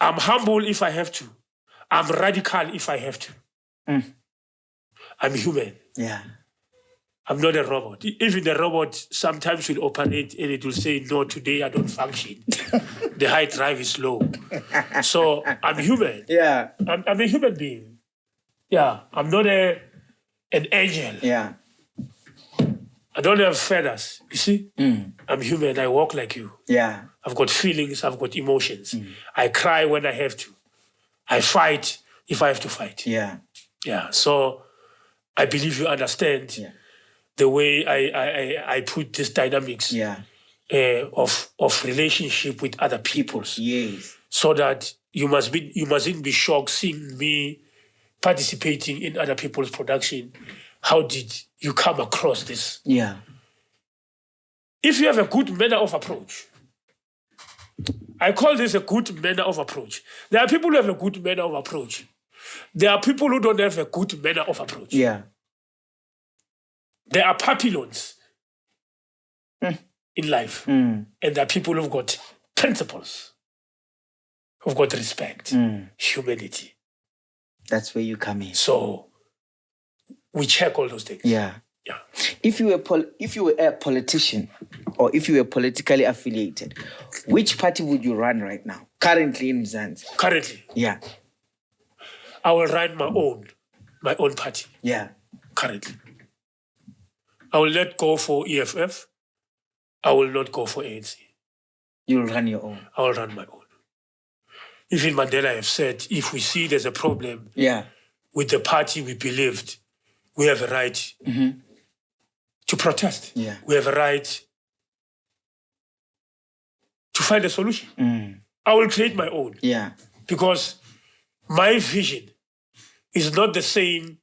I'm humble if I have to. I'm radical if I have to. I'm human. Yeah. I'm not a robot. Even the robot sometimes will operate and it will say, no, today I don't function. The high drive is low. So I'm human. Yeah. I'm a human being. Yeah. I'm not an angel. Yeah. I don't have feathers. You see? I'm human. I walk like you. Yeah. I've got feelings. I've got emotions. I cry when I have to. I fight if I have to fight. Yeah. Yeah. So I believe you understand the way I put this dynamics of relationship with other people. Yes. So that you mustn't be shocked seeing me participating in other people's production. How did you come across this? Yeah. If you have a good manner of approach, I call this a good manner of approach. There are people who have a good manner of approach. There are people who don't have a good manner of approach. Yeah. There are papillons in life. And there are people who've got principles, who've got respect, humanity. That's where you come in. So we check all those things. Yeah. Yeah. If you were a politician or if you were politically affiliated, which party would you run right now? Currently in Mzansi? Currently? Yeah. I will run my own party. Yeah. Currently. I will not go for EFF. I will not go for ANC. You'll run your own? I will run my own. Even Mandela have said, if we see there's a problem with the party we believed, we have a right to protest. Yeah. We have a right to find a solution. I will create my own. Yeah. Because my vision is not the same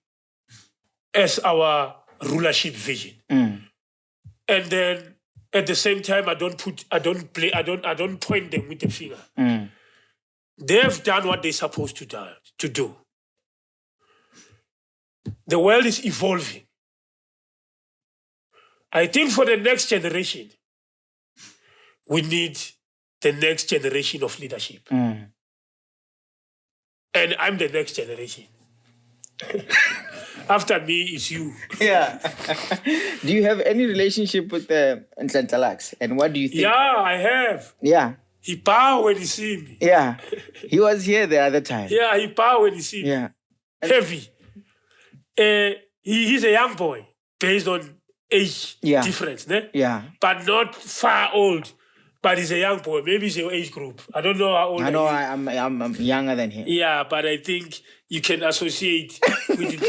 as our rulership vision. And then at the same time, I don't point them with the finger. They have done what they're supposed to do. The world is evolving. I think for the next generation, we need the next generation of leadership. And I'm the next generation. After me is you. Yeah. Do you have any relationship with Ntlantalax? And what do you think? Yeah, I have. Yeah. He bow when he see me. Yeah. He was here the other time. Yeah, he bow when he see me. Yeah. Heavy. He's a young boy based on age difference. Ne? Yeah. But not far old. But he's a young boy. Maybe it's your age group. I don't know how old I know I'm younger than him. Yeah, but I think you can associate with him.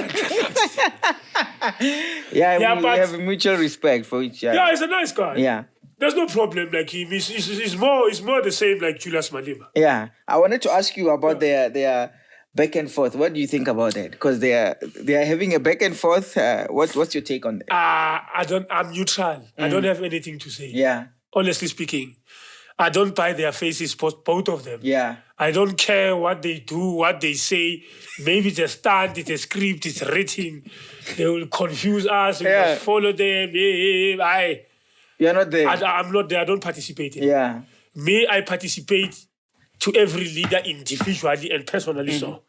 We have a mutual respect for each other. Yeah, he's a nice guy. Yeah. There's no problem like him. He's more the same like Julius Malema. Yeah. I wanted to ask you about their back and forth. What do you think about that? Because they are having a back and forth. What's your take on that? I'm neutral. I don't have anything to say. Yeah. Honestly speaking, I don't buy their faces, both of them. Yeah. I don't care what they do, what they say. Maybe it's a stunt, it's a script, it's written. They will confuse us. We must follow them. You're not there. I'm not there. I don't participate in it. Yeah. Me, I participate to every leader individually and personally so.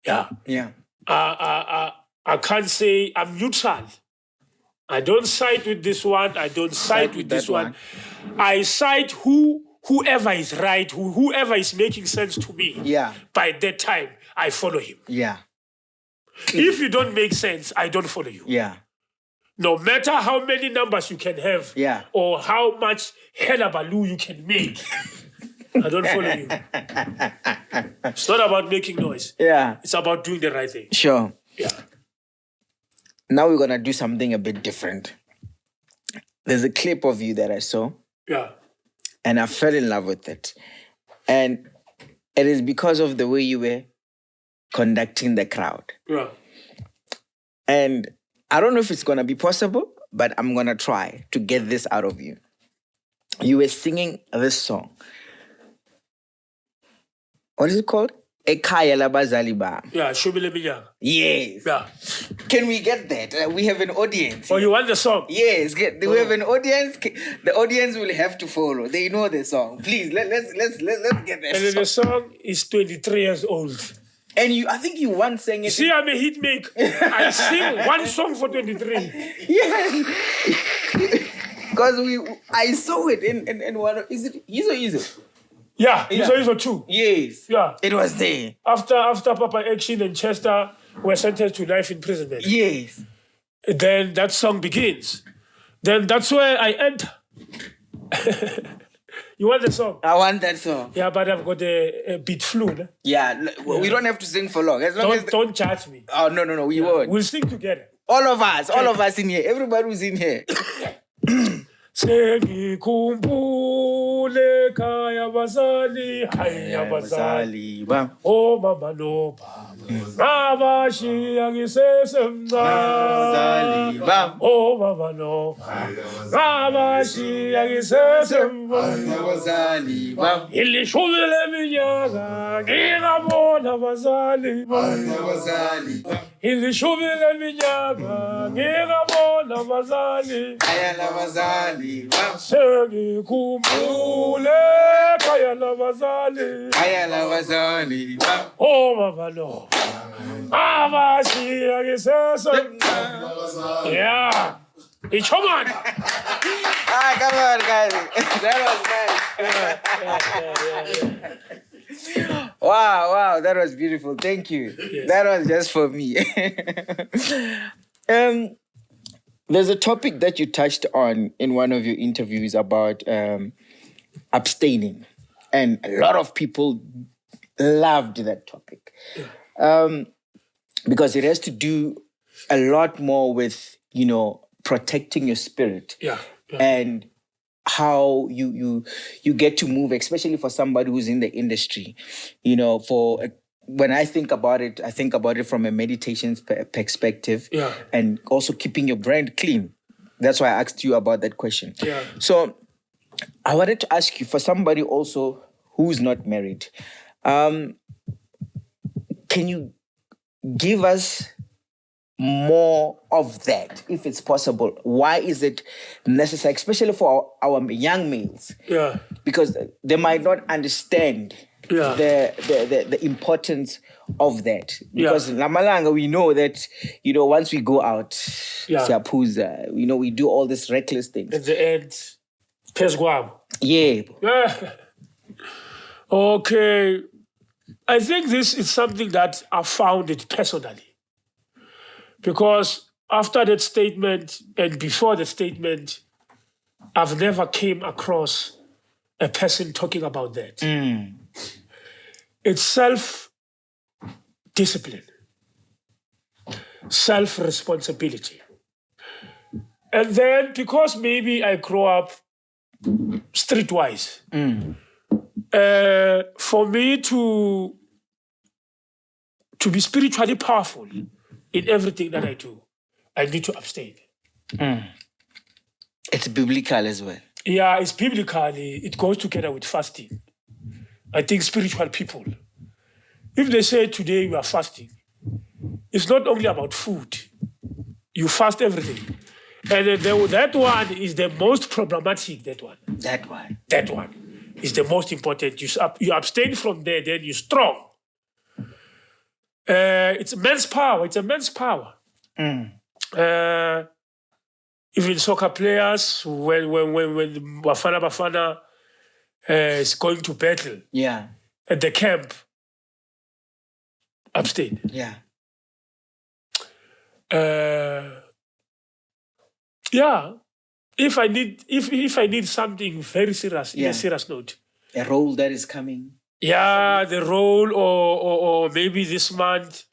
Yeah. Yeah. I can't say I'm neutral. I don't side with this one. I don't side with this one. I side whoever is right, whoever is making sense to me. Yeah. By that time, I follow him. Yeah. If you don't make sense, I don't follow you. Yeah. No matter how many numbers you can have, or how much helabaloo you can make, I don't follow you. It's not about making noise. Yeah. It's about doing the right thing. Sure. Yeah. Now we're going to do something a bit different. There's a clip of you that I saw. Yeah. And I fell in love with it. And it is because of the way you were conducting the crowd. Yeah. And I don't know if it's going to be possible, but I'm going to try to get this out of you. You were singing this song. What is it called? Ekhaya labazali bami. Yeah, Shubile Biya. Yes. Yeah. Can we get that? We have an audience. Oh, you want the song? Yes. We have an audience. The audience will have to follow. They know the song. Please, let's get that. And then the song is 23 years old. And I think you once sang it. See, I'm a hit maker. I sing one song for 23. Yes. Because I saw it in one. Is it Easy? Yeah, Iso too. Yes. Yeah. It was there. After Papa Action and Chester were sentenced to life imprisonment. Yes. Then that song begins. Then that's where I enter. You want the song? I want that song. Yeah, but I've got a beat flu. No? Yeah, we don't have to sing for long. As long as don't charge me. Oh, no, we won't. We'll sing together. All of us in here. Everybody who's in here. Sengikhumbule khaya bazali haya bazali oh mama no baba abashiya ngisesemncane oh mama no abashiya ngisesemncane ilishumi leminyaka ngingabona abazali ilishumi leminyaka ngingabona abazali sengikhumbule khaya labazali oh baba no abashiya ngisesemncane yeah come on. Come on, guys. That was nice. Wow, that was beautiful. Thank you. Yes. That was just for me. There's a topic that you touched on in one of your interviews about abstaining. And a lot of people loved that topic. Because it has to do a lot more with, protecting your spirit. Yeah. And how you get to move, especially for somebody who's in the industry. When I think about it from a meditation perspective, and also keeping your brand clean. That's why I asked you about that question. Yeah. So I wanted to ask you, for somebody also who's not married, can you give us more of that, if it's possible? Why is it necessary, especially for our young males? Yeah. Because they might not understand the importance of that. Because Lamalanga, we know that, once we go out, siyapuza, we do all these reckless things. At the end, pesguam. Yeah. Okay. I think this is something that I found it personally. Because after that statement and before the statement, I've never came across a person talking about that. It's self-discipline, self-responsibility. And then because maybe I grew up streetwise, for me to be spiritually powerful in everything that I do, I need to abstain. It's biblical as well. Yeah, it's biblically. It goes together with fasting. I think spiritual people, if they say today you are fasting, it's not only about food. You fast everything. And that one is the most problematic, that one. That one is the most important. You abstain from there, then you're strong. It's men's power. It's a men's power. Even soccer players, when Bafana is going to battle at the camp upstate. Yeah. If I need something very serious, in a serious note. A role that is coming. Yeah, the role, or maybe this month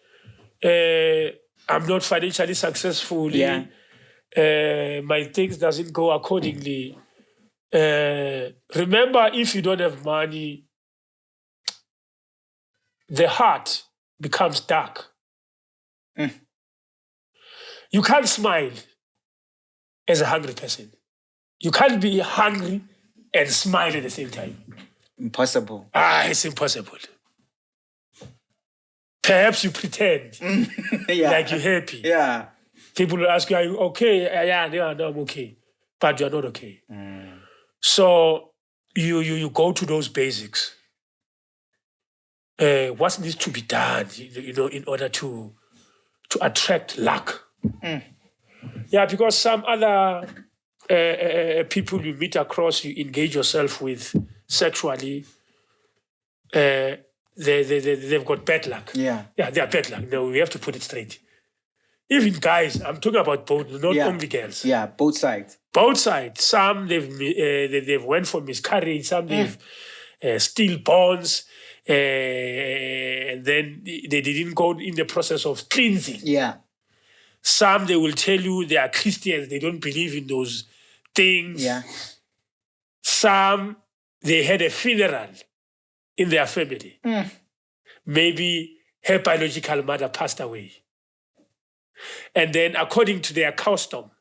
I'm not financially successful. Yeah. My things doesn't go accordingly. Remember, if you don't have money, the heart becomes dark. You can't smile as a hungry person. You can't be hungry and smile at the same time. Impossible. It's impossible. Perhaps you pretend like you're happy. Yeah. People will ask you, are you okay? No, I'm okay. But you're not okay. So you go to those basics. What needs to be done, in order to attract luck? Yeah, because some other people you meet across, you engage yourself with sexually, they've got bad luck. Yeah, they are bad luck. No, we have to put it straight. Even guys, I'm talking about both, not only girls. Yeah, both sides. Both sides. Some they've went for miscarriage. Some they've stillborns, and then they didn't go in the process of cleansing. Yeah. Some they will tell you they are Christians. They don't believe in those things. Yeah. Some they had a funeral in their family. Maybe her biological mother passed away. And then according to their custom,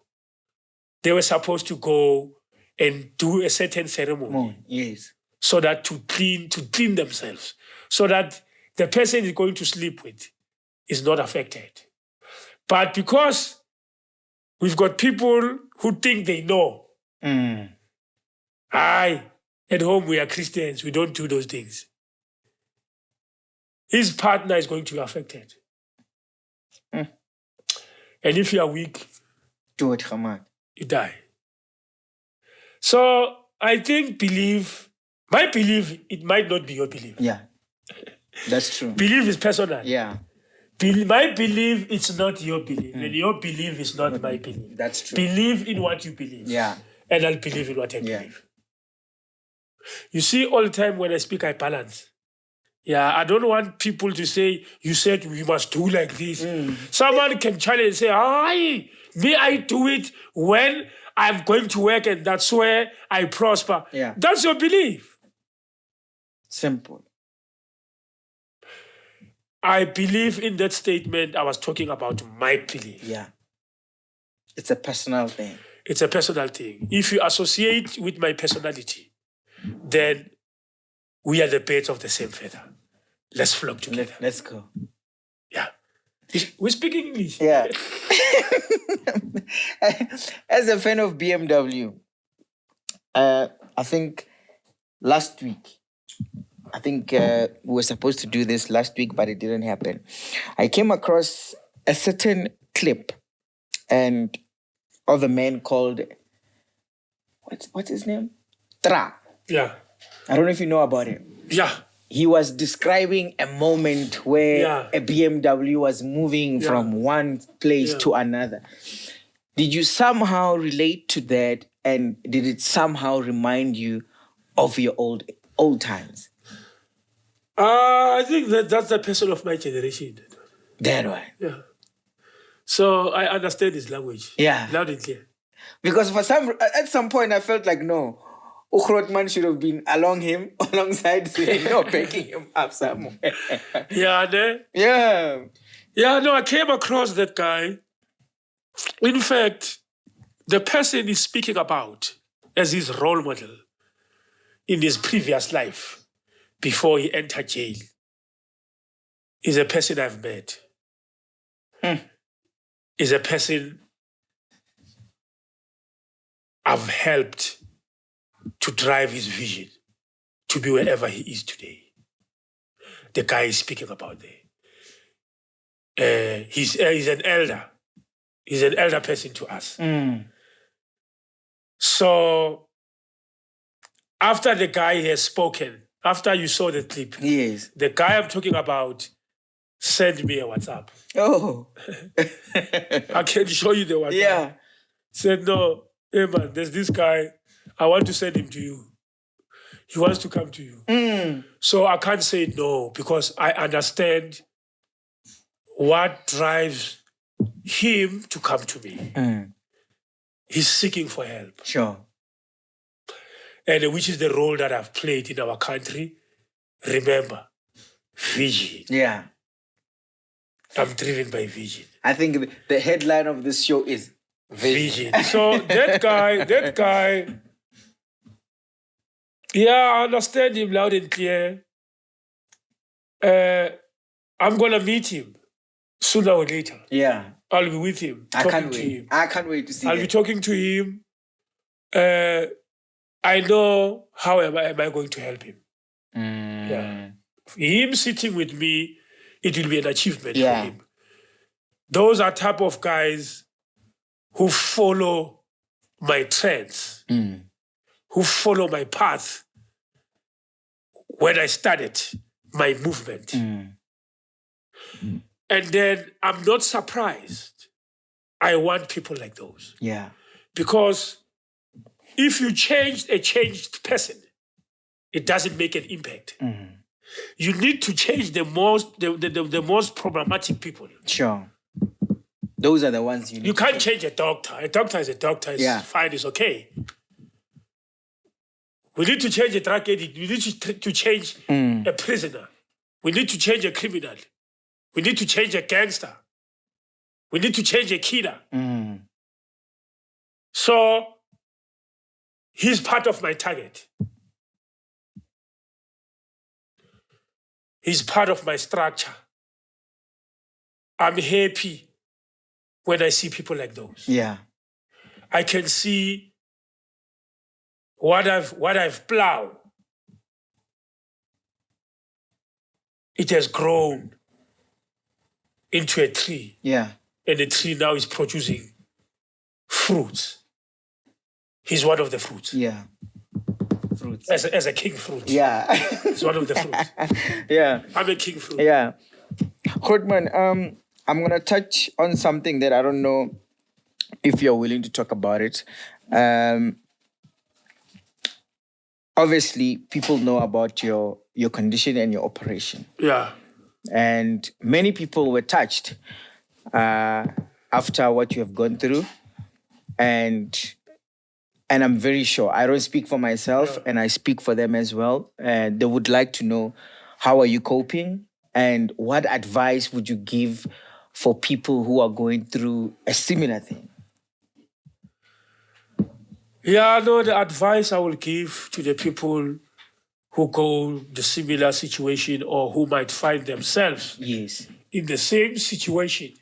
they were supposed to go and do a certain ceremony. Yes. So that to clean themselves. So that the person is going to sleep with is not affected. But because we've got people who think they know. At home we are Christians, we don't do those things. His partner is going to be affected. And if you are weak, do it, Hamad. You die. So I think my belief, it might not be your belief. Yeah, that's true. Belief is personal. Yeah. My belief, it's not your belief. And your belief is not my belief. That's true. Believe in what you believe. Yeah. And I'll believe in what I believe. You see, all the time when I speak, I balance. Yeah, I don't want people to say, you said we must do like this. Someone can challenge and say, I do it when I'm going to work and that's where I prosper. Yeah. That's your belief. Simple. I believe in that statement. I was talking about my belief. Yeah. It's a personal thing. It's a personal thing. If you associate with my personality, then we are the birds of the same feather. Let's flock together. Let's go. Yeah. We speak English. Yeah. As a fan of BMW, I think last week, we were supposed to do this last week, but it didn't happen. I came across a certain clip of a man called, what's his name? Tra. Yeah. I don't know if you know about him. Yeah. He was describing a moment where a BMW was moving from one place to another. Did you somehow relate to that, and did it somehow remind you of your old times? I think that's the person of my generation. That one. Yeah. So I understand his language. Yeah. Loud and clear. Because at some point I felt like, no, Ukhrotman should have been alongside him, backing him up somewhere. Yeah, I came across that guy. In fact, the person he's speaking about as his role model in his previous life, before he entered jail, is a person I've met. Is a person I've helped to drive his vision to be wherever he is today. The guy is speaking about there. He's an elder. He's an elder person to us. So after the guy has spoken, after you saw the clip, Yes. the guy I'm talking about sent me a WhatsApp. Oh. I can show you the WhatsApp. Yeah. Said, no, hey man, there's this guy. I want to send him to you. He wants to come to you. So I can't say no because I understand what drives him to come to me. He's seeking for help. Sure. And which is the role that I've played in our country. Remember, vision. Yeah. I'm driven by vision. I think the headline of this show is Vision. So that guy, yeah, I understand him loud and clear. I'm going to meet him sooner or later. Yeah. I'll be with him. I can't wait. I can't wait to see I'll be talking to him. I know how am I going to help him. Yeah. Him sitting with me, it will be an achievement for him. Those are type of guys who follow my trends, who follow my path when I started my movement. And then I'm not surprised. I want people like those. Yeah. Because if you change a changed person, it doesn't make an impact. You need to change the most problematic people. Sure. Those are the ones you need. You can't change a doctor. A doctor is a doctor. It's fine. It's okay. We need to change a drug addict. We need to change a prisoner. We need to change a criminal. We need to change a gangster. We need to change a killer. So he's part of my target. He's part of my structure. I'm happy when I see people like those. Yeah. I can see what I've plowed. It has grown into a tree. Yeah. And the tree now is producing fruits. He's one of the fruits. Yeah. Fruits. As a king fruit. Yeah. He's one of the fruits. Yeah. I'm a king fruit. Yeah. Grootman, I'm going to touch on something that I don't know if you're willing to talk about it. Obviously, people know about your condition and your operation. Yeah. And many people were touched after what you have gone through. And I'm very sure, I don't speak for myself, and I speak for them as well. And they would like to know, how are you coping? And what advice would you give for people who are going through a similar thing? Yeah, no, the advice I will give to the people who go the similar situation or who might find themselves in the same situation.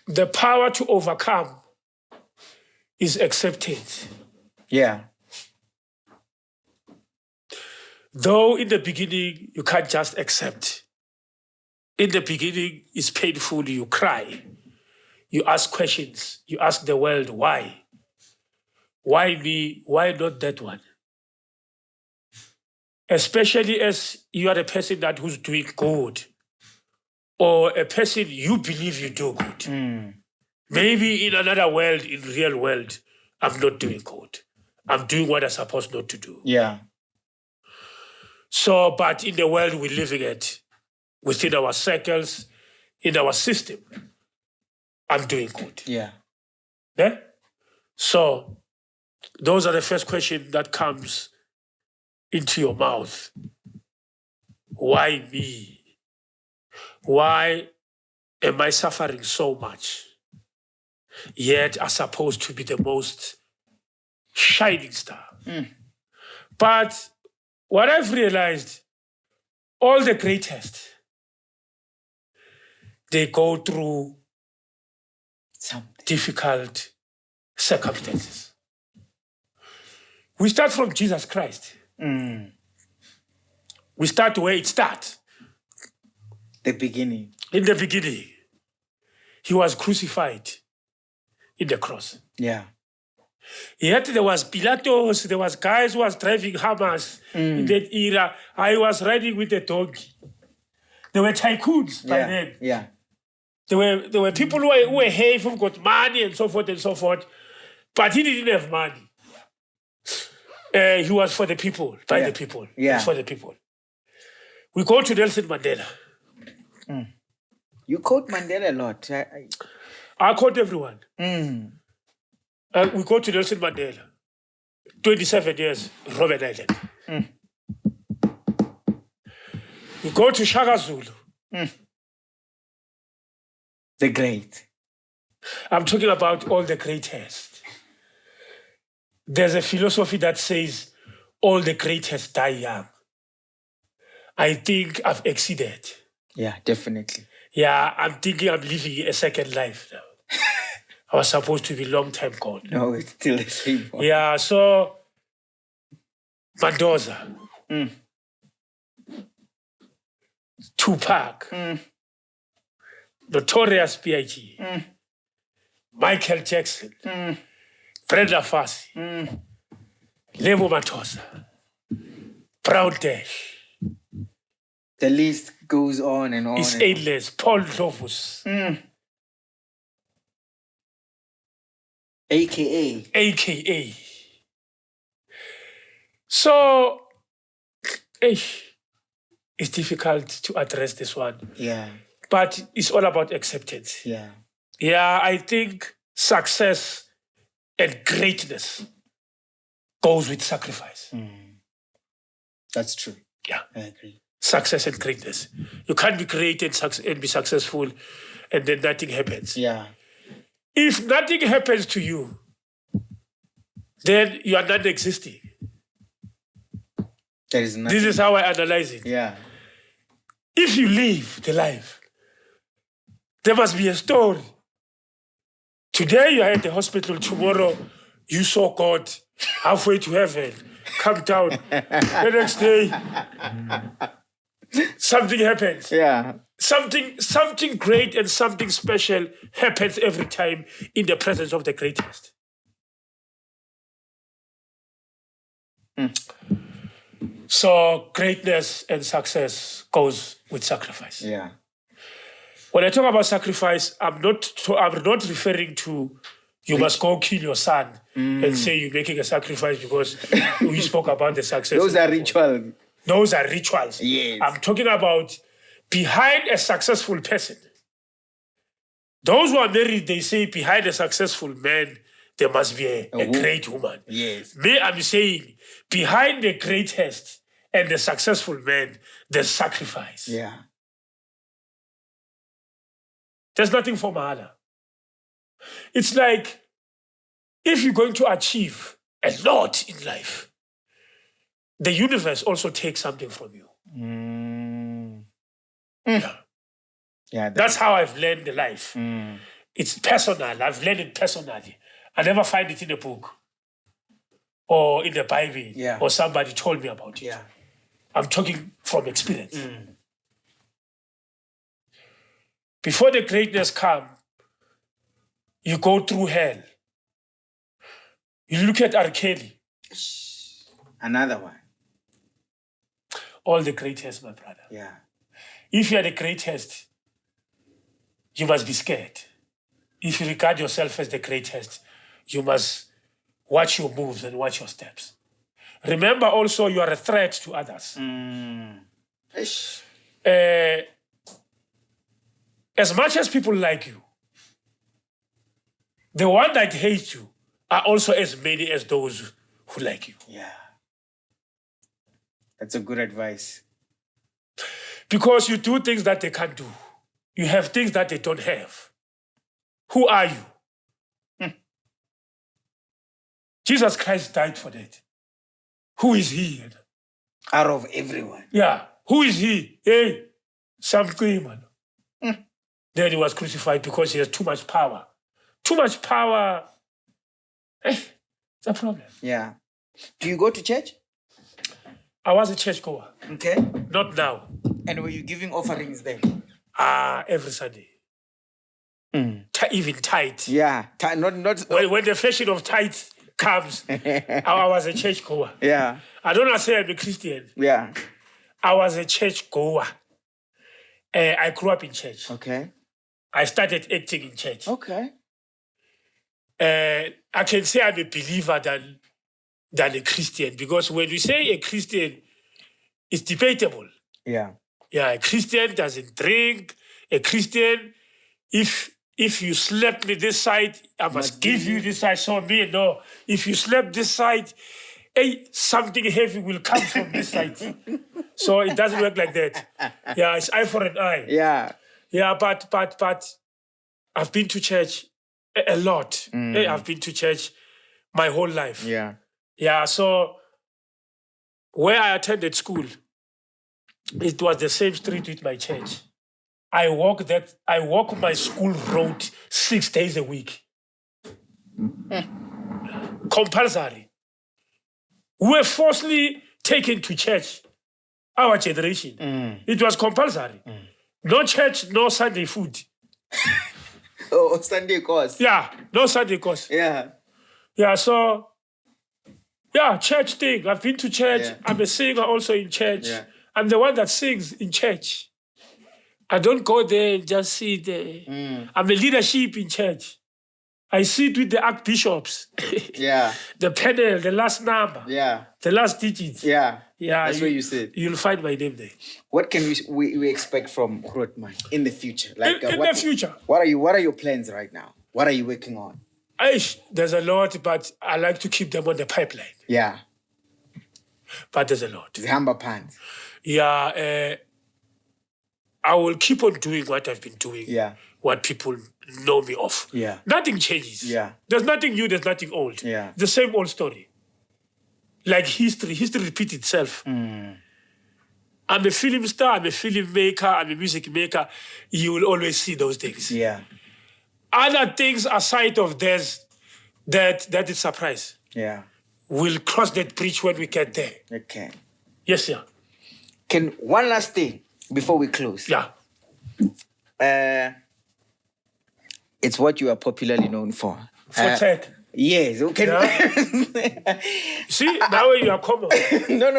The power to overcome is accepted. Yeah. Though in the beginning, you can't just accept. In the beginning, it's painful, you cry. You ask questions. You ask the world, why? Why me? Why not that one? Especially as you are a person who's doing good, or a person you believe you do good. Maybe in another world, in real world, I'm not doing good. I'm doing what I'm supposed not to do. Yeah. So, but in the world we're living at, within our circles, in our system, I'm doing good. Yeah. Yeah? So, those are the first questions that comes into your mouth. Why me? Why am I suffering so much? Yet I'm supposed to be the most shining star. But what I've realized, all the greatest, they go through difficult circumstances. We start from Jesus Christ. We start where it starts. The beginning. In the beginning, he was crucified in the cross. Yeah. Yet there was Pilatus, there was guys who was driving Hamas in that era. I was riding with a donkey. There were tycoons by then. Yeah. There were people who were who got money and so forth and so forth. But he didn't have money. He was for the people, by the people. Yeah. For the people. We go to Nelson Mandela. You quote Mandela a lot. I quote everyone. We go to Nelson Mandela. 27 years, Robben Island. We go to Shaka Zulu. The great. I'm talking about all the greatest. There's a philosophy that says all the greatest die young. I think I've exceeded. Yeah, definitely. Yeah, I'm thinking I'm living a second life now. I was supposed to be long time gone. No, it's still the same one. Yeah, so Mendoza, Tupac, Notorious B.I.G., Michael Jackson, Brenda Fassie, Lebo Matosa, Brown Dash. The list goes on and on. It's endless. Paul Lovus. AKA. So, it's difficult to address this one. Yeah. But it's all about acceptance. Yeah. Yeah, I think success and greatness goes with sacrifice. That's true. Yeah. I agree. Success and greatness. You can't be great and be successful and then nothing happens. Yeah. If nothing happens to you, then you are not existing. There is nothing. This is how I analyze it. Yeah. If you live the life, there must be a story. Today you are at the hospital, tomorrow you saw God halfway to heaven, come down. The next day, something happens. Yeah. Something great and something special happens every time in the presence of the greatest. So greatness and success goes with sacrifice. Yeah. When I talk about sacrifice, I'm not referring to you must go kill your son and say you're making a sacrifice because we spoke about the success. Those are rituals. Those are rituals. Yes. I'm talking about behind a successful person. Those who are married, they say behind a successful man, there must be a great woman. Yes. Me, I'm saying behind the greatest and the successful man, there's sacrifice. Yeah. There's nothing for Mahala. It's like if you're going to achieve a lot in life, the universe also takes something from you. Yeah. Yeah. That's how I've learned the life. It's personal. I've learned it personally. I never find it in a book or in the Bible or somebody told me about it. Yeah. I'm talking from experience. Before the greatness come, you go through hell. You look at R. Kelly. Another one. All the greatest, my brother. Yeah. If you are the greatest, you must be scared. If you regard yourself as the greatest, you must watch your moves and watch your steps. Remember also, you are a threat to others. As much as people like you, the one that hates you are also as many as those who like you. Yeah. That's a good advice. Because you do things that they can't do. You have things that they don't have. Who are you? Jesus Christ died for that. Who is he? Out of everyone. Yeah. Who is he? Hey, something, man. Then he was crucified because he has too much power. Too much power. It's a problem. Yeah. Do you go to church? I was a churchgoer. Okay. Not now. And were you giving offerings there? Every Sunday. Even tight. Yeah. Not. When the fashion of tight comes, I was a church goer. Yeah. I don't want to say I'm a Christian. Yeah. I was a church goer. I grew up in church. Okay. I started acting in church. Okay. I can say I'm a believer than a Christian, because when you say a Christian, it's debatable. Yeah. Yeah, a Christian doesn't drink. A Christian, if you slap me this side, I must give you this side. So me, no. If you slap this side, something heavy will come from this side. So it doesn't work like that. Yeah, it's eye for an eye. Yeah. Yeah, but I've been to church a lot. I've been to church my whole life. Yeah. Yeah, so where I attended school, it was the same street with my church. I walk my school road 6 days a week. Compulsory. We were forcibly taken to church, our generation. It was compulsory. No church, no Sunday food. Oh, Sunday course. Yeah, no Sunday course. Yeah. Yeah, so, church thing. I've been to church. Yeah. I'm a singer also in church. Yeah. I'm the one that sings in church. I don't go there and just sit there. I'm a leadership in church. I sit with the archbishops. Yeah. The panel, the last number. Yeah. The last digits. Yeah. Yeah. That's where you sit. You'll find my name there. What can we expect from Grootman in the future? Like in the future. What are your plans right now? What are you working on? There's a lot, but I like to keep them on the pipeline. Yeah. But there's a lot. The Hamba Pans. Yeah. I will keep on doing what I've been doing. Yeah. What people know me of. Yeah. Nothing changes. Yeah. There's nothing new, there's nothing old. Yeah. The same old story. Like history repeats itself. I'm a film star, I'm a filmmaker, I'm a music maker. You will always see those things. Yeah. Other things aside of this, that is surprise. Yeah. We'll cross that bridge when we get there. Okay. Yes, sir. One last thing before we close. Yeah. It's what you are popularly known for. For tech. Yes. Okay. Yeah. See, now you are common. No.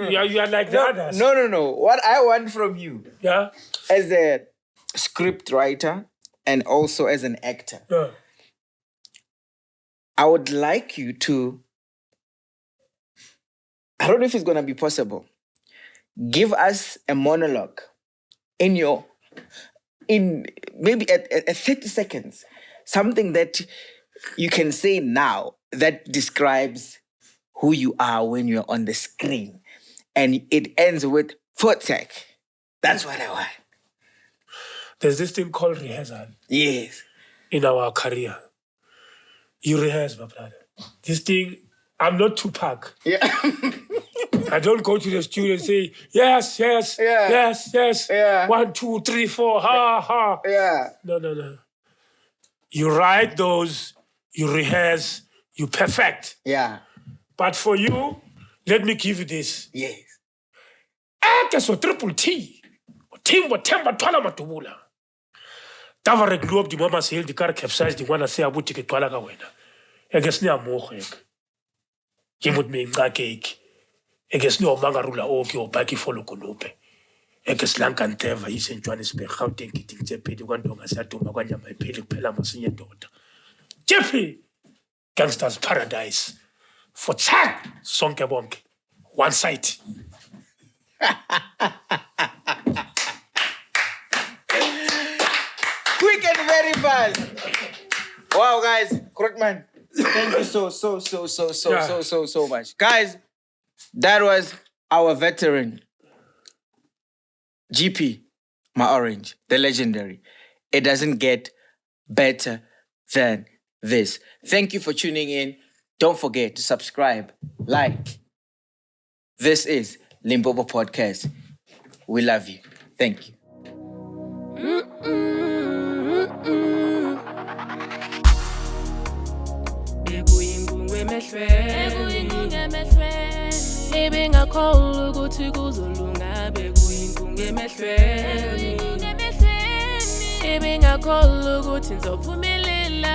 You are like the others. No. What I want from you, Yeah. as a script writer and also as an actor, Yeah. I would like you to, I don't know if it's going to be possible, give us a monologue in maybe at 30 seconds, something that you can say now that describes who you are when you're on the screen. And it ends with Footech. That's what I want. There's this thing called rehearsal. Yes. In our career. You rehearse, my brother. This thing, I'm not Tupac. Yeah. I don't go to the studio and say, yes, Yeah. 1, 2, 3, 4, ha. Yeah. No. You write those, you rehearse, you perfect. Yeah. But for you, let me give you this. Yes. Ake so triple T. Timbo temba twala matubula. Tava reglu up di mama sale di car capsize di wana se abuti ke twala ka wena. Eke sni amogo eke. Ke mot me ngake eke. Eke sni o mangarula o ke o baki folo konope. Eke slanka nteva ise Johannesburg Gauteng kiting tsepedi kwandonga sa toma kwa nyama ipheli kuphela masinye ndoda. Jeffy Gangsters Paradise. For tag sonke bonke. One side. Quick and very fast. Wow, guys. Grootman, thank you so much. Guys, that was our veteran, GP, my orange, the legendary. It doesn't get better than this. Thank you for tuning in. Don't forget to subscribe, like. This is Limpopo Podcast. We love you. Thank you. Ngakholwa ukuthi kuzolunga bekuyinkungu emehlweni Ebengakholwa ukuthi ngizophumelela.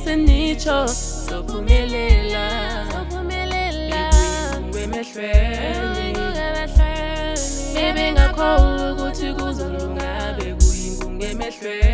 Sendicho. Zophumelela. Ebengakholwa ukuthi kuzolunga bekuyingungu emehlweni.